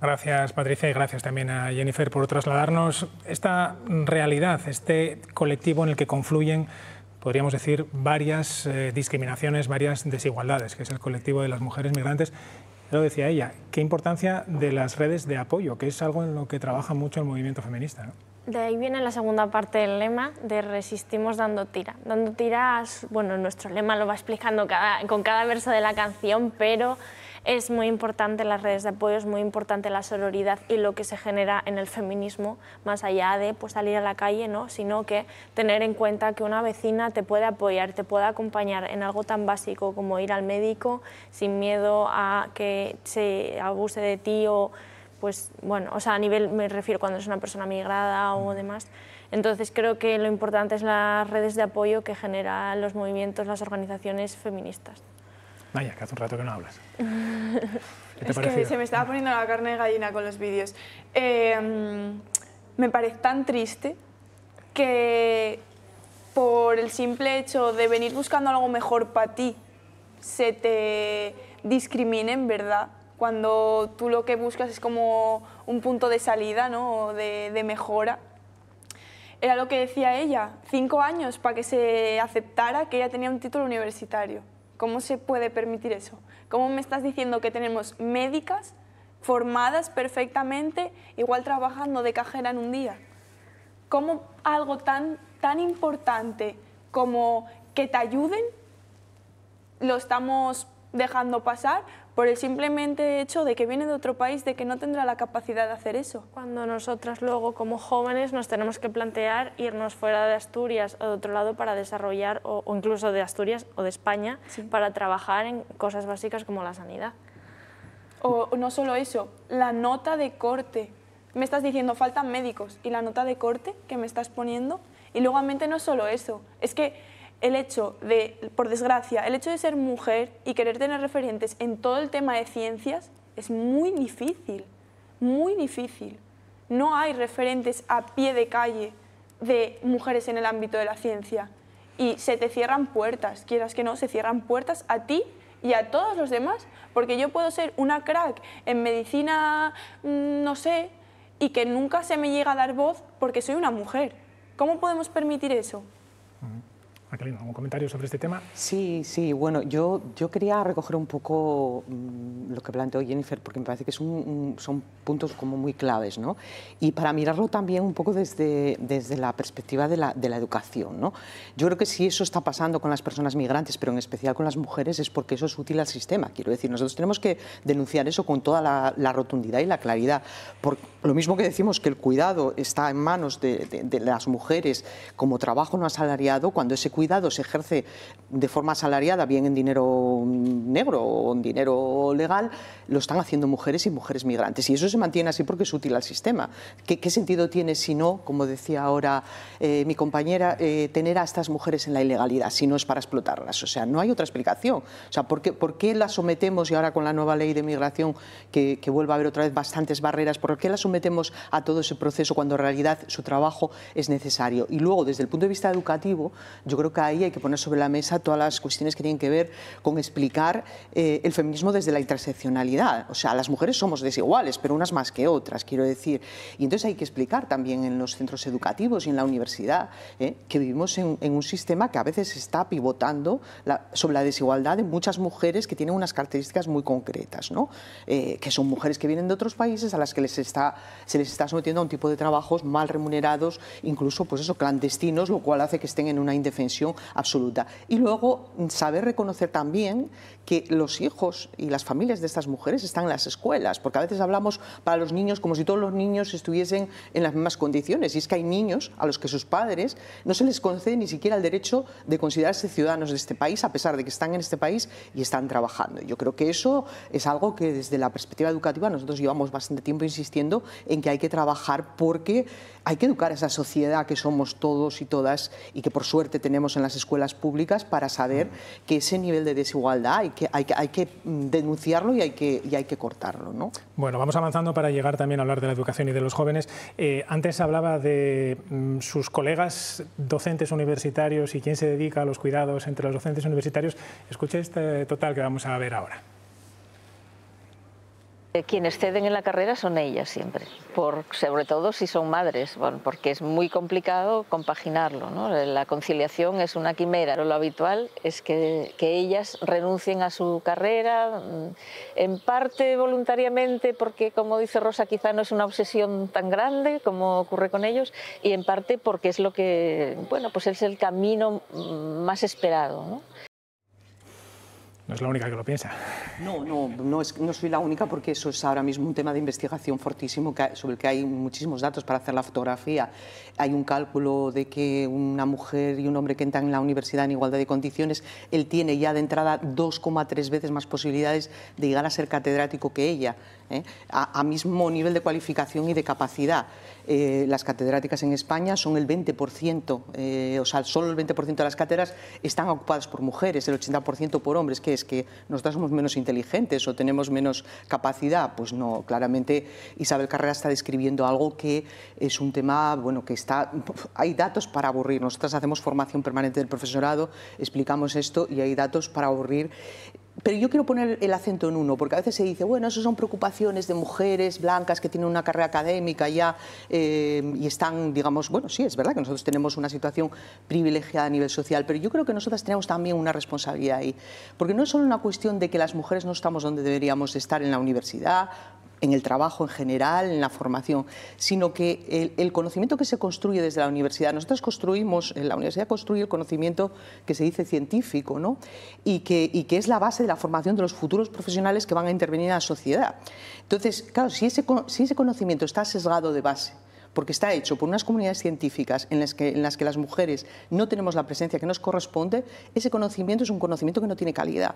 Gracias, Patricia, y gracias también a Jennifer por trasladarnos esta realidad, este colectivo en el que confluyen, podríamos decir, varias discriminaciones, varias desigualdades, que es el colectivo de las mujeres migrantes. Lo decía ella, qué importancia de las redes de apoyo, que es algo en lo que trabaja mucho el movimiento feminista, ¿no? De ahí viene la segunda parte del lema de resistimos dando tira. Dando tiras, bueno, nuestro lema lo va explicando con cada verso de la canción, pero es muy importante las redes de apoyo, es muy importante la sororidad y lo que se genera en el feminismo, más allá de pues, salir a la calle, ¿no? Sino que tener en cuenta que una vecina te puede apoyar, te puede acompañar en algo tan básico como ir al médico sin miedo a que se abuse de ti o, pues, bueno, o sea, a nivel, me refiero cuando es una persona migrada o demás. Entonces creo que lo importante es las redes de apoyo que generan los movimientos, las organizaciones feministas. Vaya, que hace un rato que no hablas. Es que se me estaba poniendo la carne de gallina con los vídeos. Me parece tan triste que por el simple hecho de venir buscando algo mejor para ti, se te discriminen, ¿verdad? Cuando tú lo que buscas es como un punto de salida, ¿no? de mejora. Era lo que decía ella, 5 años para que se aceptara que ella tenía un título universitario. ¿Cómo se puede permitir eso? ¿Cómo me estás diciendo que tenemos médicas formadas perfectamente, igual trabajando de cajera en un día? ¿Cómo algo tan tan importante como que te ayuden, lo estamos dejando pasar por el simplemente hecho de que viene de otro país, de que no tendrá la capacidad de hacer eso. Cuando nosotras luego como jóvenes nos tenemos que plantear irnos fuera de Asturias o de otro lado para desarrollar, o incluso de Asturias o de España, para trabajar en cosas básicas como la sanidad. O no solo eso, la nota de corte. Me estás diciendo faltan médicos y la nota de corte que me estás poniendo, y luego no es solo eso, es que el hecho de, por desgracia, el hecho de ser mujer y querer tener referentes en todo el tema de ciencias es muy difícil, muy difícil. No hay referentes a pie de calle de mujeres en el ámbito de la ciencia y se te cierran puertas, quieras que no, se cierran puertas a ti y a todos los demás, porque yo puedo ser una crack en medicina, no sé, y que nunca se me llega a dar voz porque soy una mujer. ¿Cómo podemos permitir eso? Jacqueline, ¿algún comentario sobre este tema? Sí, bueno, yo quería recoger un poco lo que planteó Jennifer, porque me parece que son puntos como muy claves, ¿no? Y para mirarlo también un poco desde la perspectiva de la educación, ¿no? Yo creo que si eso está pasando con las personas migrantes, pero en especial con las mujeres, es porque eso es útil al sistema. Quiero decir, nosotros tenemos que denunciar eso con toda la rotundidad y la claridad. Por lo mismo que decimos que el cuidado está en manos de las mujeres como trabajo no asalariado, cuando ese cuidado se ejerce de forma asalariada, bien en dinero negro o en dinero legal, lo están haciendo mujeres y mujeres migrantes. Y eso se mantiene así porque es útil al sistema. ¿Qué sentido tiene si no, como decía ahora mi compañera, tener a estas mujeres en la ilegalidad, si no es para explotarlas? O sea, no hay otra explicación. O sea, ¿por qué las sometemos, y ahora con la nueva ley de migración, que vuelva a haber otra vez bastantes barreras, por qué las sometemos a todo ese proceso cuando en realidad su trabajo es necesario? Y luego, desde el punto de vista educativo, yo creo que ahí hay que poner sobre la mesa todas las cuestiones que tienen que ver con explicar el feminismo desde la interseccionalidad. O sea, las mujeres somos desiguales, pero unas más que otras, quiero decir. Y entonces hay que explicar también en los centros educativos y en la universidad que vivimos en un sistema que a veces está pivotando sobre la desigualdad de muchas mujeres que tienen unas características muy concretas, ¿no? Que son mujeres que vienen de otros países a las que se les está sometiendo a un tipo de trabajos mal remunerados, incluso pues eso, clandestinos, lo cual hace que estén en una indefensión absoluta. Y luego saber reconocer también que los hijos y las familias de estas mujeres están en las escuelas, porque a veces hablamos para los niños como si todos los niños estuviesen en las mismas condiciones, y es que hay niños a los que sus padres no se les concede ni siquiera el derecho de considerarse ciudadanos de este país, a pesar de que están en este país y están trabajando. Yo creo que eso es algo que desde la perspectiva educativa nosotros llevamos bastante tiempo insistiendo en que hay que trabajar, porque hay que educar a esa sociedad que somos todos y todas y que por suerte tenemos en las escuelas públicas, para saber que ese nivel de desigualdad hay que denunciarlo y hay que cortarlo, ¿no? Bueno, vamos avanzando para llegar también a hablar de la educación y de los jóvenes. Antes hablaba de sus colegas docentes universitarios y quién se dedica a los cuidados entre los docentes universitarios. Escuche este total que vamos a ver ahora. Quienes ceden en la carrera son ellas siempre, sobre todo si son madres, bueno, porque es muy complicado compaginarlo, ¿no? La conciliación es una quimera, pero lo habitual es que ellas renuncien a su carrera, en parte voluntariamente, porque como dice Rosa, quizá no es una obsesión tan grande como ocurre con ellos, y en parte porque es lo que, bueno, pues es el camino más esperado, ¿no? No es la única que lo piensa. No soy la única, porque eso es ahora mismo un tema de investigación fortísimo sobre el que hay muchísimos datos para hacer la fotografía. Hay un cálculo de que una mujer y un hombre que entran en la universidad en igualdad de condiciones, él tiene ya de entrada 2,3 veces más posibilidades de llegar a ser catedrático que ella, a mismo nivel de cualificación y de capacidad. Las catedráticas en España son el 20%, o sea, solo el 20% de las cátedras están ocupadas por mujeres, el 80% por hombres. ¿Qué es? ¿Que nosotros somos menos inteligentes o tenemos menos capacidad? Pues no, claramente Isabel Carrera está describiendo algo que es un tema, bueno, que está... Hay datos para aburrir. Nosotras hacemos formación permanente del profesorado, explicamos esto y hay datos para aburrir. Pero yo quiero poner el acento en uno, porque a veces se dice, bueno, eso son preocupaciones de mujeres blancas que tienen una carrera académica ya y están, digamos, bueno, sí, es verdad que nosotros tenemos una situación privilegiada a nivel social, pero yo creo que nosotras tenemos también una responsabilidad ahí, porque no es solo una cuestión de que las mujeres no estamos donde deberíamos estar en la universidad, en el trabajo en general, en la formación, sino que el conocimiento que se construye desde la universidad, nosotros construimos, la universidad construye el conocimiento que se dice científico, ¿no? y que es la base de la formación de los futuros profesionales que van a intervenir en la sociedad. Entonces, claro, si ese conocimiento está sesgado de base, porque está hecho por unas comunidades científicas en las que las mujeres no tenemos la presencia que nos corresponde, ese conocimiento es un conocimiento que no tiene calidad.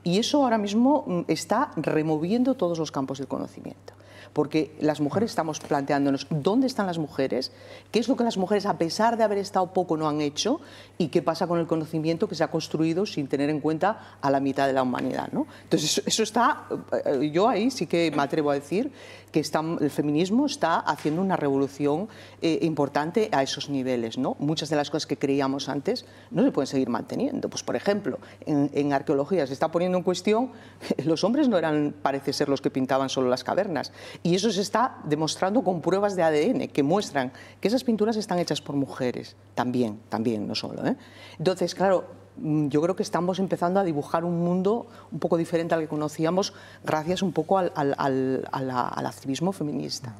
Y eso ahora mismo está removiendo todos los campos del conocimiento. Porque las mujeres estamos planteándonos dónde están las mujeres, qué es lo que las mujeres, a pesar de haber estado poco, no han hecho, y qué pasa con el conocimiento que se ha construido sin tener en cuenta a la mitad de la humanidad, ¿no? Entonces, eso está, yo ahí sí que me atrevo a decir que el feminismo está haciendo una revolución importante a esos niveles, ¿no? Muchas de las cosas que creíamos antes no se pueden seguir manteniendo. Pues, por ejemplo, en arqueología se está poniendo en cuestión que los hombres no eran, parece ser, los que pintaban solo las cavernas. Y eso se está demostrando con pruebas de ADN que muestran que esas pinturas están hechas por mujeres, también, no solo, ¿eh? Entonces, claro, yo creo que estamos empezando a dibujar un mundo un poco diferente al que conocíamos gracias un poco al activismo feminista.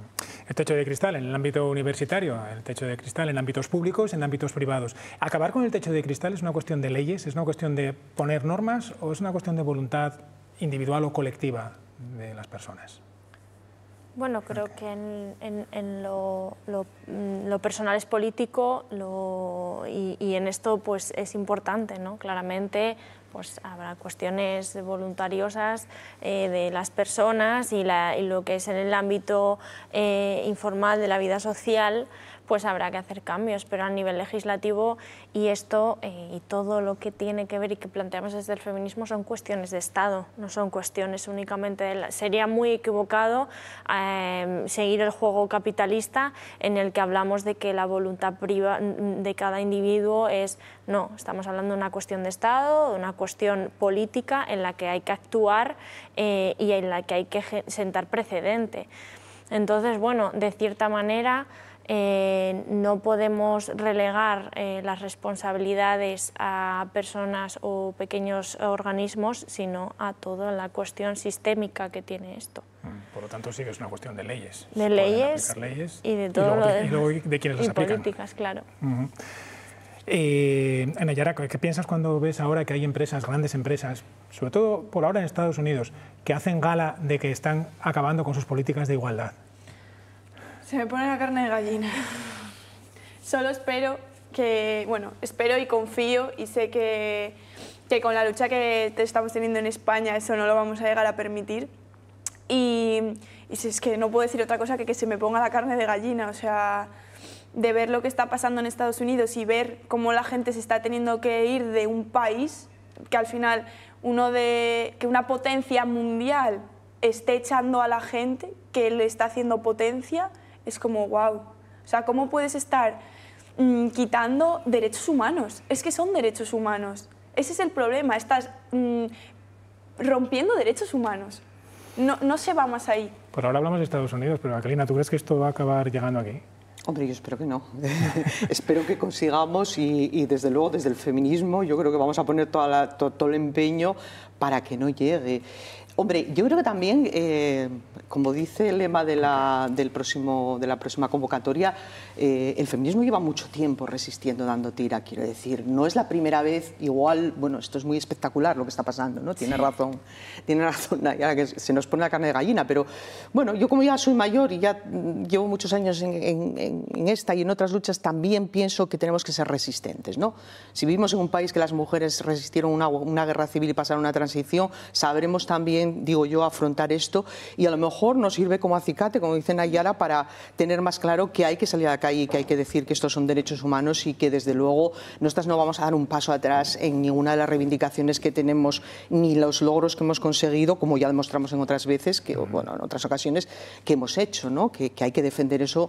El techo de cristal en el ámbito universitario, el techo de cristal en ámbitos públicos, en ámbitos privados. ¿Acabar con el techo de cristal es una cuestión de leyes, es una cuestión de poner normas o es una cuestión de voluntad individual o colectiva de las personas? Bueno, creo que en lo personal es político y en esto pues es importante, ¿no? Claramente pues habrá cuestiones voluntariosas de las personas y lo que es en el ámbito informal de la vida social, pues habrá que hacer cambios, pero a nivel legislativo y esto y todo lo que tiene que ver y que planteamos desde el feminismo son cuestiones de Estado, no son cuestiones únicamente de sería muy equivocado seguir el juego capitalista en el que hablamos de que la voluntad de cada individuo es, no, estamos hablando de una cuestión de Estado, de una cuestión política en la que hay que actuar y en la que hay que sentar precedente. Entonces, bueno, de cierta manera no podemos relegar las responsabilidades a personas o pequeños organismos, sino a toda la cuestión sistémica que tiene esto. Por lo tanto, sí que es una cuestión de leyes. De leyes y de todo y luego de quienes las aplican. Políticas, claro. Ana Yara, ¿qué piensas cuando ves ahora que hay empresas, grandes empresas, sobre todo por ahora en Estados Unidos, que hacen gala de que están acabando con sus políticas de igualdad? Se me pone la carne de gallina. Solo espero que, bueno, espero y confío y sé que con la lucha que estamos teniendo en España eso no lo vamos a llegar a permitir. Y si es que no puedo decir otra cosa que se me ponga la carne de gallina, o sea, de ver lo que está pasando en Estados Unidos y ver cómo la gente se está teniendo que ir de un país que al final que una potencia mundial esté echando a la gente que le está haciendo potencia. Es como, wow, o sea, ¿cómo puedes estar quitando derechos humanos? Es que son derechos humanos. Ese es el problema, estás rompiendo derechos humanos. No se va más ahí. Por ahora hablamos de Estados Unidos, pero Jacqueline, ¿tú crees que esto va a acabar llegando aquí? Hombre, yo espero que no. Espero que consigamos y desde luego desde el feminismo yo creo que vamos a poner todo el empeño para que no llegue. Hombre, yo creo que también, como dice el lema de la próxima convocatoria, el feminismo lleva mucho tiempo resistiendo, dando tira, quiero decir. No es la primera vez, igual, bueno, esto es muy espectacular lo que está pasando, ¿no? Tiene razón, ya que se nos pone la carne de gallina, pero bueno, yo como ya soy mayor y ya llevo muchos años en esta y en otras luchas, también pienso que tenemos que ser resistentes, ¿no? Si vivimos en un país que las mujeres resistieron una guerra civil y pasaron una transición, sabremos también, digo yo, afrontar esto y a lo mejor nos sirve como acicate, como dice Nayara, para tener más claro que hay que salir a la calle y que hay que decir que estos son derechos humanos y que desde luego nosotras no vamos a dar un paso atrás en ninguna de las reivindicaciones que tenemos ni los logros que hemos conseguido, como ya demostramos en otras veces, bueno, en otras ocasiones que hemos hecho, ¿no? Que hay que defender eso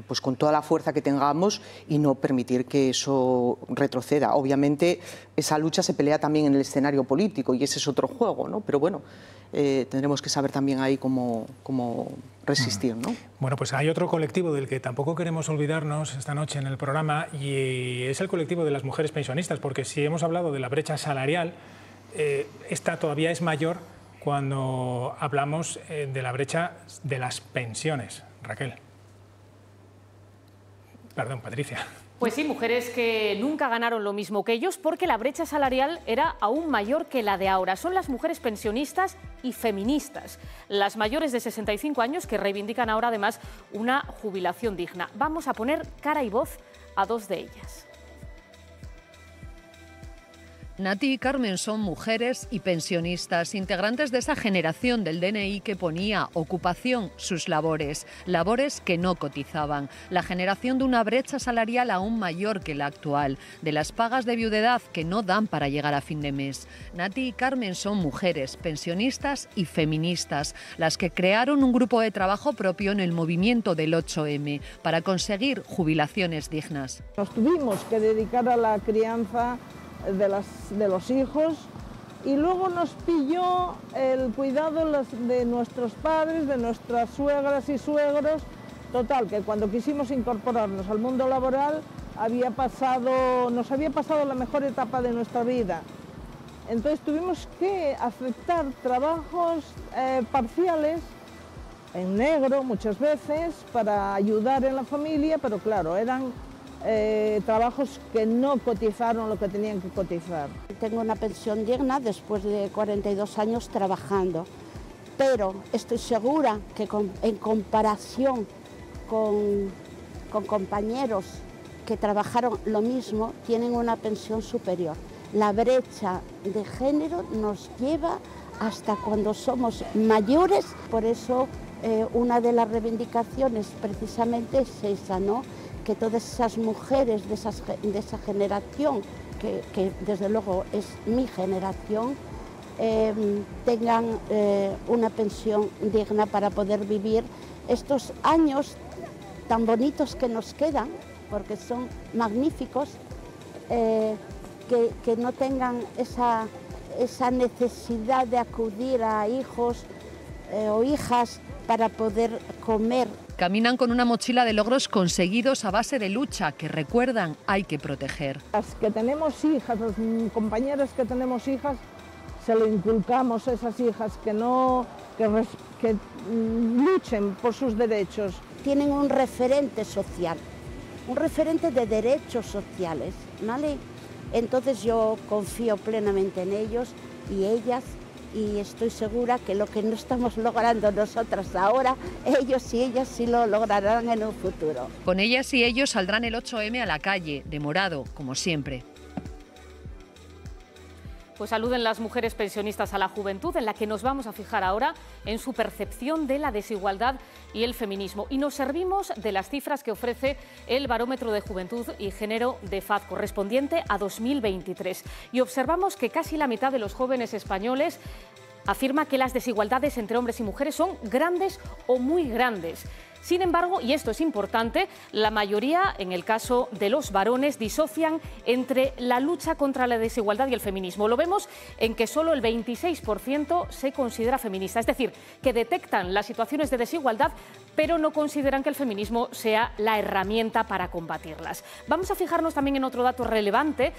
pues con toda la fuerza que tengamos y no permitir que eso retroceda. Obviamente esa lucha se pelea también en el escenario político y ese es otro juego, ¿no? Pero bueno, tendremos que saber también ahí cómo resistir, ¿no? Bueno, pues hay otro colectivo del que tampoco queremos olvidarnos esta noche en el programa y es el colectivo de las mujeres pensionistas, porque si hemos hablado de la brecha salarial, esta todavía es mayor cuando hablamos de la brecha de las pensiones. Raquel. Perdón, Patricia. Pues sí, mujeres que nunca ganaron lo mismo que ellos porque la brecha salarial era aún mayor que la de ahora. Son las mujeres pensionistas y feministas, las mayores de 65 años que reivindican ahora además una jubilación digna. Vamos a poner cara y voz a dos de ellas. Nati y Carmen son mujeres y pensionistas, integrantes de esa generación del DNI que ponía ocupación sus labores, labores que no cotizaban, la generación de una brecha salarial aún mayor que la actual, de las pagas de viudedad que no dan para llegar a fin de mes. Nati y Carmen son mujeres, pensionistas y feministas, las que crearon un grupo de trabajo propio en el movimiento del 8M para conseguir jubilaciones dignas. Nos tuvimos que dedicar a la crianza de los hijos y luego nos pilló el cuidado de nuestros padres, de nuestras suegras y suegros. Total, que cuando quisimos incorporarnos al mundo laboral nos había pasado la mejor etapa de nuestra vida. Entonces tuvimos que aceptar trabajos parciales, en negro muchas veces, para ayudar en la familia, pero claro, eran trabajos que no cotizaron lo que tenían que cotizar. Tengo una pensión digna después de 42 años trabajando, pero estoy segura que en comparación con compañeros que trabajaron lo mismo, tienen una pensión superior. La brecha de género nos lleva hasta cuando somos mayores, por eso una de las reivindicaciones precisamente es esa, ¿no? Que todas esas mujeres de esa generación, que desde luego es mi generación, tengan una pensión digna para poder vivir estos años tan bonitos que nos quedan, porque son magníficos, que no tengan esa necesidad de acudir a hijos o hijas para poder comer. Caminan con una mochila de logros conseguidos a base de lucha que recuerdan hay que proteger. Las que tenemos hijas, las compañeras que tenemos hijas, se lo inculcamos a esas hijas que luchen por sus derechos. Tienen un referente social, un referente de derechos sociales, ¿vale? Entonces yo confío plenamente en ellos y ellas, y estoy segura que lo que no estamos logrando nosotras ahora, ellos y ellas sí lo lograrán en un futuro. Con ellas y ellos saldrán el 8M a la calle, de morado, como siempre. Pues saluden las mujeres pensionistas a la juventud, en la que nos vamos a fijar ahora en su percepción de la desigualdad y el feminismo. Y nos servimos de las cifras que ofrece el Barómetro de Juventud y Género de FAD, correspondiente a 2023. Y observamos que casi la mitad de los jóvenes españoles afirma que las desigualdades entre hombres y mujeres son grandes o muy grandes. Sin embargo, y esto es importante, la mayoría, en el caso de los varones, disocian entre la lucha contra la desigualdad y el feminismo. Lo vemos en que solo el 26% se considera feminista, es decir, que detectan las situaciones de desigualdad, pero no consideran que el feminismo sea la herramienta para combatirlas. Vamos a fijarnos también en otro dato relevante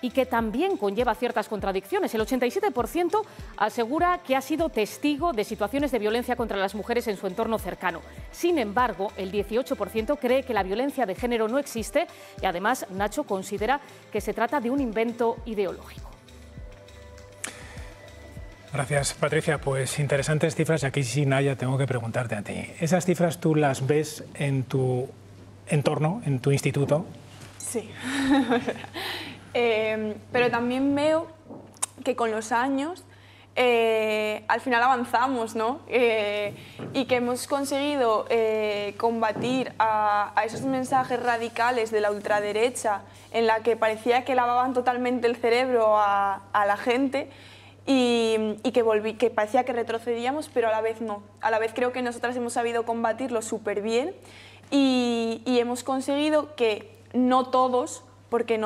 y que también conlleva ciertas contradicciones. El 87% asegura que ha sido testigo de situaciones de violencia contra las mujeres en su entorno cercano. Sin embargo, el 18% cree que la violencia de género no existe y además Nacho considera que se trata de un invento ideológico. Gracias, Patricia. Pues interesantes cifras. Aquí sí, Naya, tengo que preguntarte a ti. ¿Esas cifras tú las ves en tu entorno, en tu instituto? Sí. Pero también veo que con los años al final avanzamos, ¿no? Y que hemos conseguido combatir a esos mensajes radicales de la ultraderecha en la que parecía que lavaban totalmente el cerebro a la gente y que parecía que retrocedíamos, pero a la vez no. A la vez creo que nosotras hemos sabido combatirlo súper bien y hemos conseguido que no todos, porque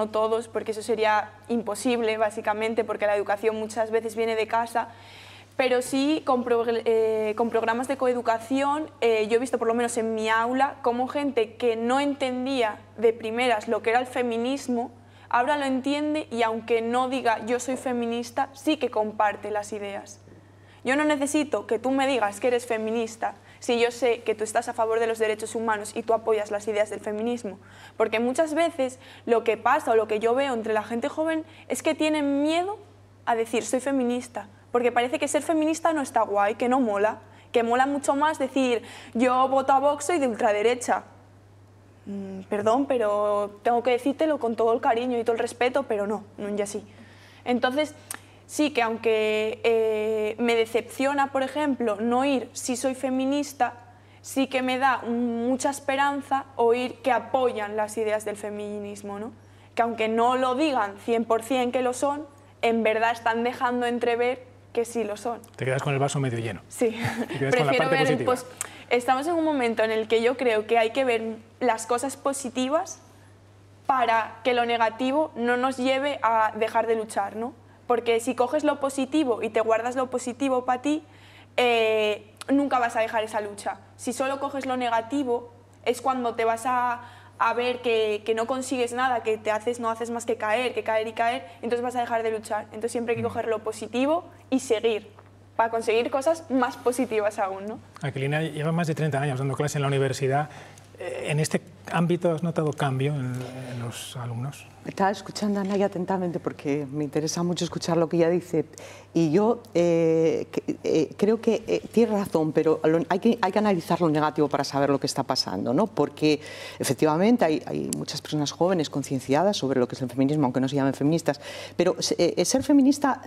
eso sería imposible, básicamente, porque la educación muchas veces viene de casa, pero sí con programas de coeducación. Yo he visto, por lo menos en mi aula, cómo gente que no entendía de primeras lo que era el feminismo, ahora lo entiende y aunque no diga yo soy feminista, sí que comparte las ideas. Yo no necesito que tú me digas que eres feminista si yo sé que tú estás a favor de los derechos humanos y tú apoyas las ideas del feminismo. Porque muchas veces lo que pasa o lo que yo veo entre la gente joven es que tienen miedo a decir soy feminista, porque parece que ser feminista no está guay, que no mola, que mola mucho más decir yo voto a Vox, soy de ultraderecha. Perdón, pero tengo que decírtelo con todo el cariño y todo el respeto, pero no y así. Entonces, sí que aunque me decepciona, por ejemplo, no oír si soy feminista, sí que me da mucha esperanza oír que apoyan las ideas del feminismo, ¿no? Que aunque no lo digan 100% que lo son, en verdad están dejando entrever que sí lo son. Te quedas con el vaso medio lleno. Sí, prefiero ver, pues estamos en un momento en el que yo creo que hay que ver las cosas positivas para que lo negativo no nos lleve a dejar de luchar, ¿no? Porque si coges lo positivo y te guardas lo positivo para ti, nunca vas a dejar esa lucha. Si solo coges lo negativo, es cuando te vas a ver que no consigues nada, que no haces más que caer y caer, entonces vas a dejar de luchar. Entonces siempre hay que coger lo positivo y seguir, para conseguir cosas más positivas aún, ¿no? Aquilina, lleva más de 30 años dando clase en la universidad. ¿En este ámbito has notado cambio en los alumnos? Estaba escuchando a Naya atentamente porque me interesa mucho escuchar lo que ella dice y yo creo que tiene razón, pero hay que analizar lo negativo para saber lo que está pasando, ¿no? Porque efectivamente hay muchas personas jóvenes concienciadas sobre lo que es el feminismo, aunque no se llamen feministas, pero ser feminista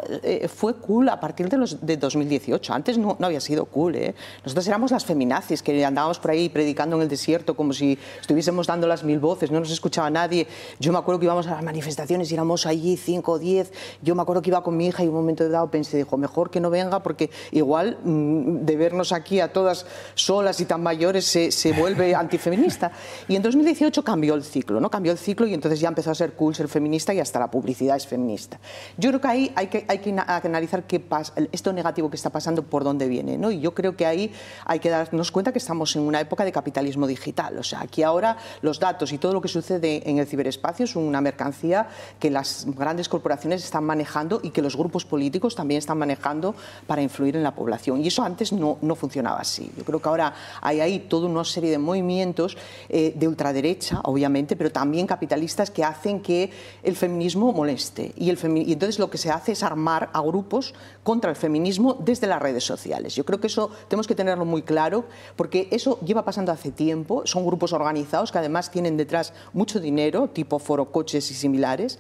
fue cool a partir de 2018, antes no había sido cool, ¿eh? Nosotros éramos las feminazis que andábamos por ahí predicando en el desierto como si estuviésemos dando las 1000 voces, no nos escuchaba nadie. Yo me acuerdo que íbamos a las manifestaciones y éramos allí 5 o 10, yo me acuerdo que iba con mi hija y en un momento dado pensé, dijo, mejor que no venga porque igual de vernos aquí a todas solas y tan mayores se vuelve antifeminista. Y en 2018 cambió el ciclo, ¿no? Cambió el ciclo y entonces ya empezó a ser cool ser feminista y hasta la publicidad es feminista. Yo creo que ahí hay que analizar qué pasa, esto negativo que está pasando, por dónde viene, ¿no? Y yo creo que ahí hay que darnos cuenta que estamos en una época de capitalismo digital, o sea, aquí ahora los datos y todo lo que sucede en el ciberespacio es una mercancía que las grandes corporaciones están manejando y que los grupos políticos también están manejando para influir en la población. Y eso antes no funcionaba así. Yo creo que ahora hay ahí toda una serie de movimientos de ultraderecha, obviamente, pero también capitalistas que hacen que el feminismo moleste. Y entonces lo que se hace es armar a grupos contra el feminismo desde las redes sociales. Yo creo que eso tenemos que tenerlo muy claro, porque eso lleva pasando hace tiempo. Son grupos organizados que además tienen detrás mucho dinero, tipo Foro Coches y similares,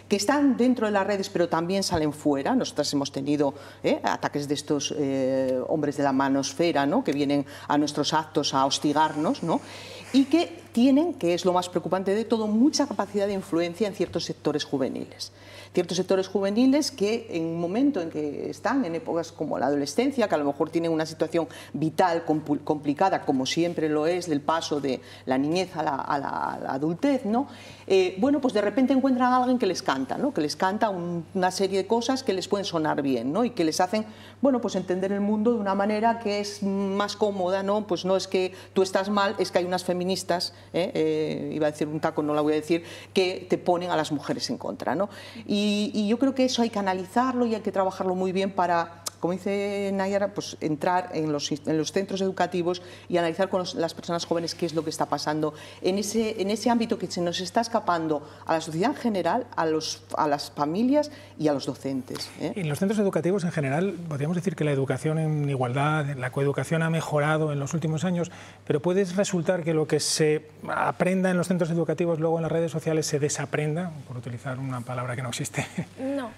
que están dentro de las redes pero también salen fuera. Nosotras hemos tenido ataques de estos hombres de la manosfera, ¿no? Que vienen a nuestros actos a hostigarnos, ¿no? Y que tienen, que es lo más preocupante de todo, mucha capacidad de influencia en ciertos sectores juveniles. Ciertos sectores juveniles que en un momento en que están en épocas como la adolescencia, que a lo mejor tienen una situación vital complicada, como siempre lo es, del paso de la niñez a la adultez, ¿no? Bueno, pues de repente encuentran a alguien que les canta, ¿no? Que les canta una serie de cosas que les pueden sonar bien, ¿no? Y que les hacen, bueno, pues entender el mundo de una manera que es más cómoda, ¿no? Pues no es que tú estás mal, es que hay unas feministas, iba a decir un taco, no la voy a decir, que te ponen a las mujeres en contra, ¿no? Y yo creo que eso hay que analizarlo y hay que trabajarlo muy bien para, como dice Nayara, pues entrar en los centros educativos y analizar con las personas jóvenes qué es lo que está pasando en ese ámbito que se nos está escapando a la sociedad en general, a las familias y a los docentes. En los centros educativos en general podríamos decir que la educación en igualdad, la coeducación ha mejorado en los últimos años, pero puede resultar que lo que se aprenda en los centros educativos luego en las redes sociales se desaprenda, por utilizar una palabra que no existe. No.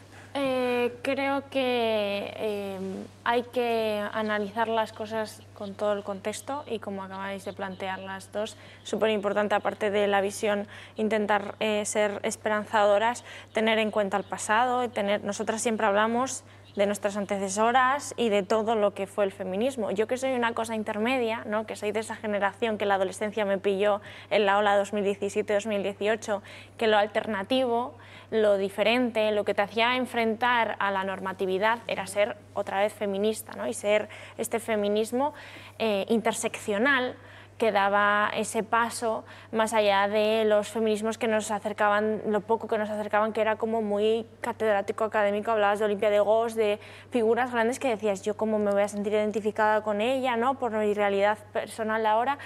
Creo que hay que analizar las cosas con todo el contexto y como acabáis de plantear las dos, súper importante, aparte de la visión, intentar ser esperanzadoras, tener en cuenta el pasado y nosotras siempre hablamos de nuestras antecesoras y de todo lo que fue el feminismo. Yo que soy una cosa intermedia, ¿no? Que soy de esa generación que la adolescencia me pilló en la ola 2017-2018, que lo alternativo, lo diferente, lo que te hacía enfrentar a la normatividad era ser otra vez feminista, ¿no? Y ser este feminismo interseccional que daba ese paso más allá de los feminismos que nos acercaban, lo poco que nos acercaban, que era como muy catedrático académico. Hablabas de Olimpia de Gos, de figuras grandes que decías, yo cómo me voy a sentir identificada con ella, ¿no? Por mi realidad personal ahora.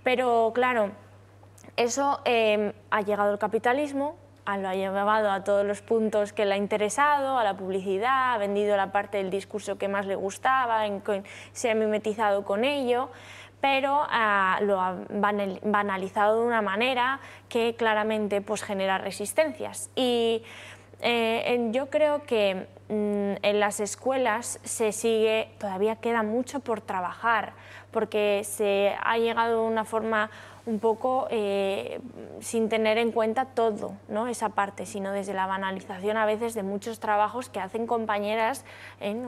Pero claro, eso ha llegado el capitalismo, lo ha llevado a todos los puntos que le ha interesado, a la publicidad, ha vendido la parte del discurso que más le gustaba, se ha mimetizado con ello, pero lo ha banalizado de una manera que claramente pues, genera resistencias. Y yo creo que en las escuelas todavía queda mucho por trabajar, porque se ha llegado de una forma un poco sin tener en cuenta todo, ¿no? Esa parte, sino desde la banalización a veces de muchos trabajos que hacen compañeras,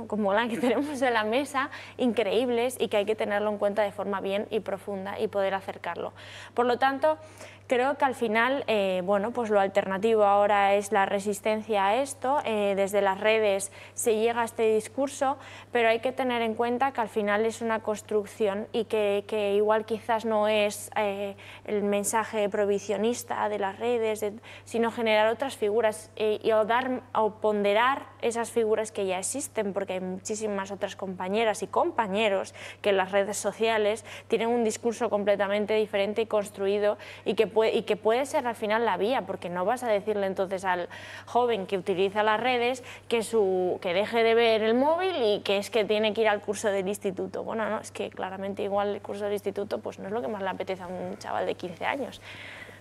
como la que tenemos en la mesa, increíbles, y que hay que tenerlo en cuenta de forma bien y profunda y poder acercarlo. Por lo tanto, creo que al final, bueno, pues lo alternativo ahora es la resistencia a esto. Desde las redes se llega a este discurso, pero hay que tener en cuenta que al final es una construcción y que igual quizás no es el mensaje prohibicionista de las redes, sino generar otras figuras o ponderar esas figuras que ya existen, porque hay muchísimas otras compañeras y compañeros que en las redes sociales tienen un discurso completamente diferente y construido y que puede ser al final la vía, porque no vas a decirle entonces al joven que utiliza las redes que deje de ver el móvil y que es que tiene que ir al curso del instituto. Bueno, no, es que claramente igual el curso del instituto pues no es lo que más le apetece a un chaval de 15 años.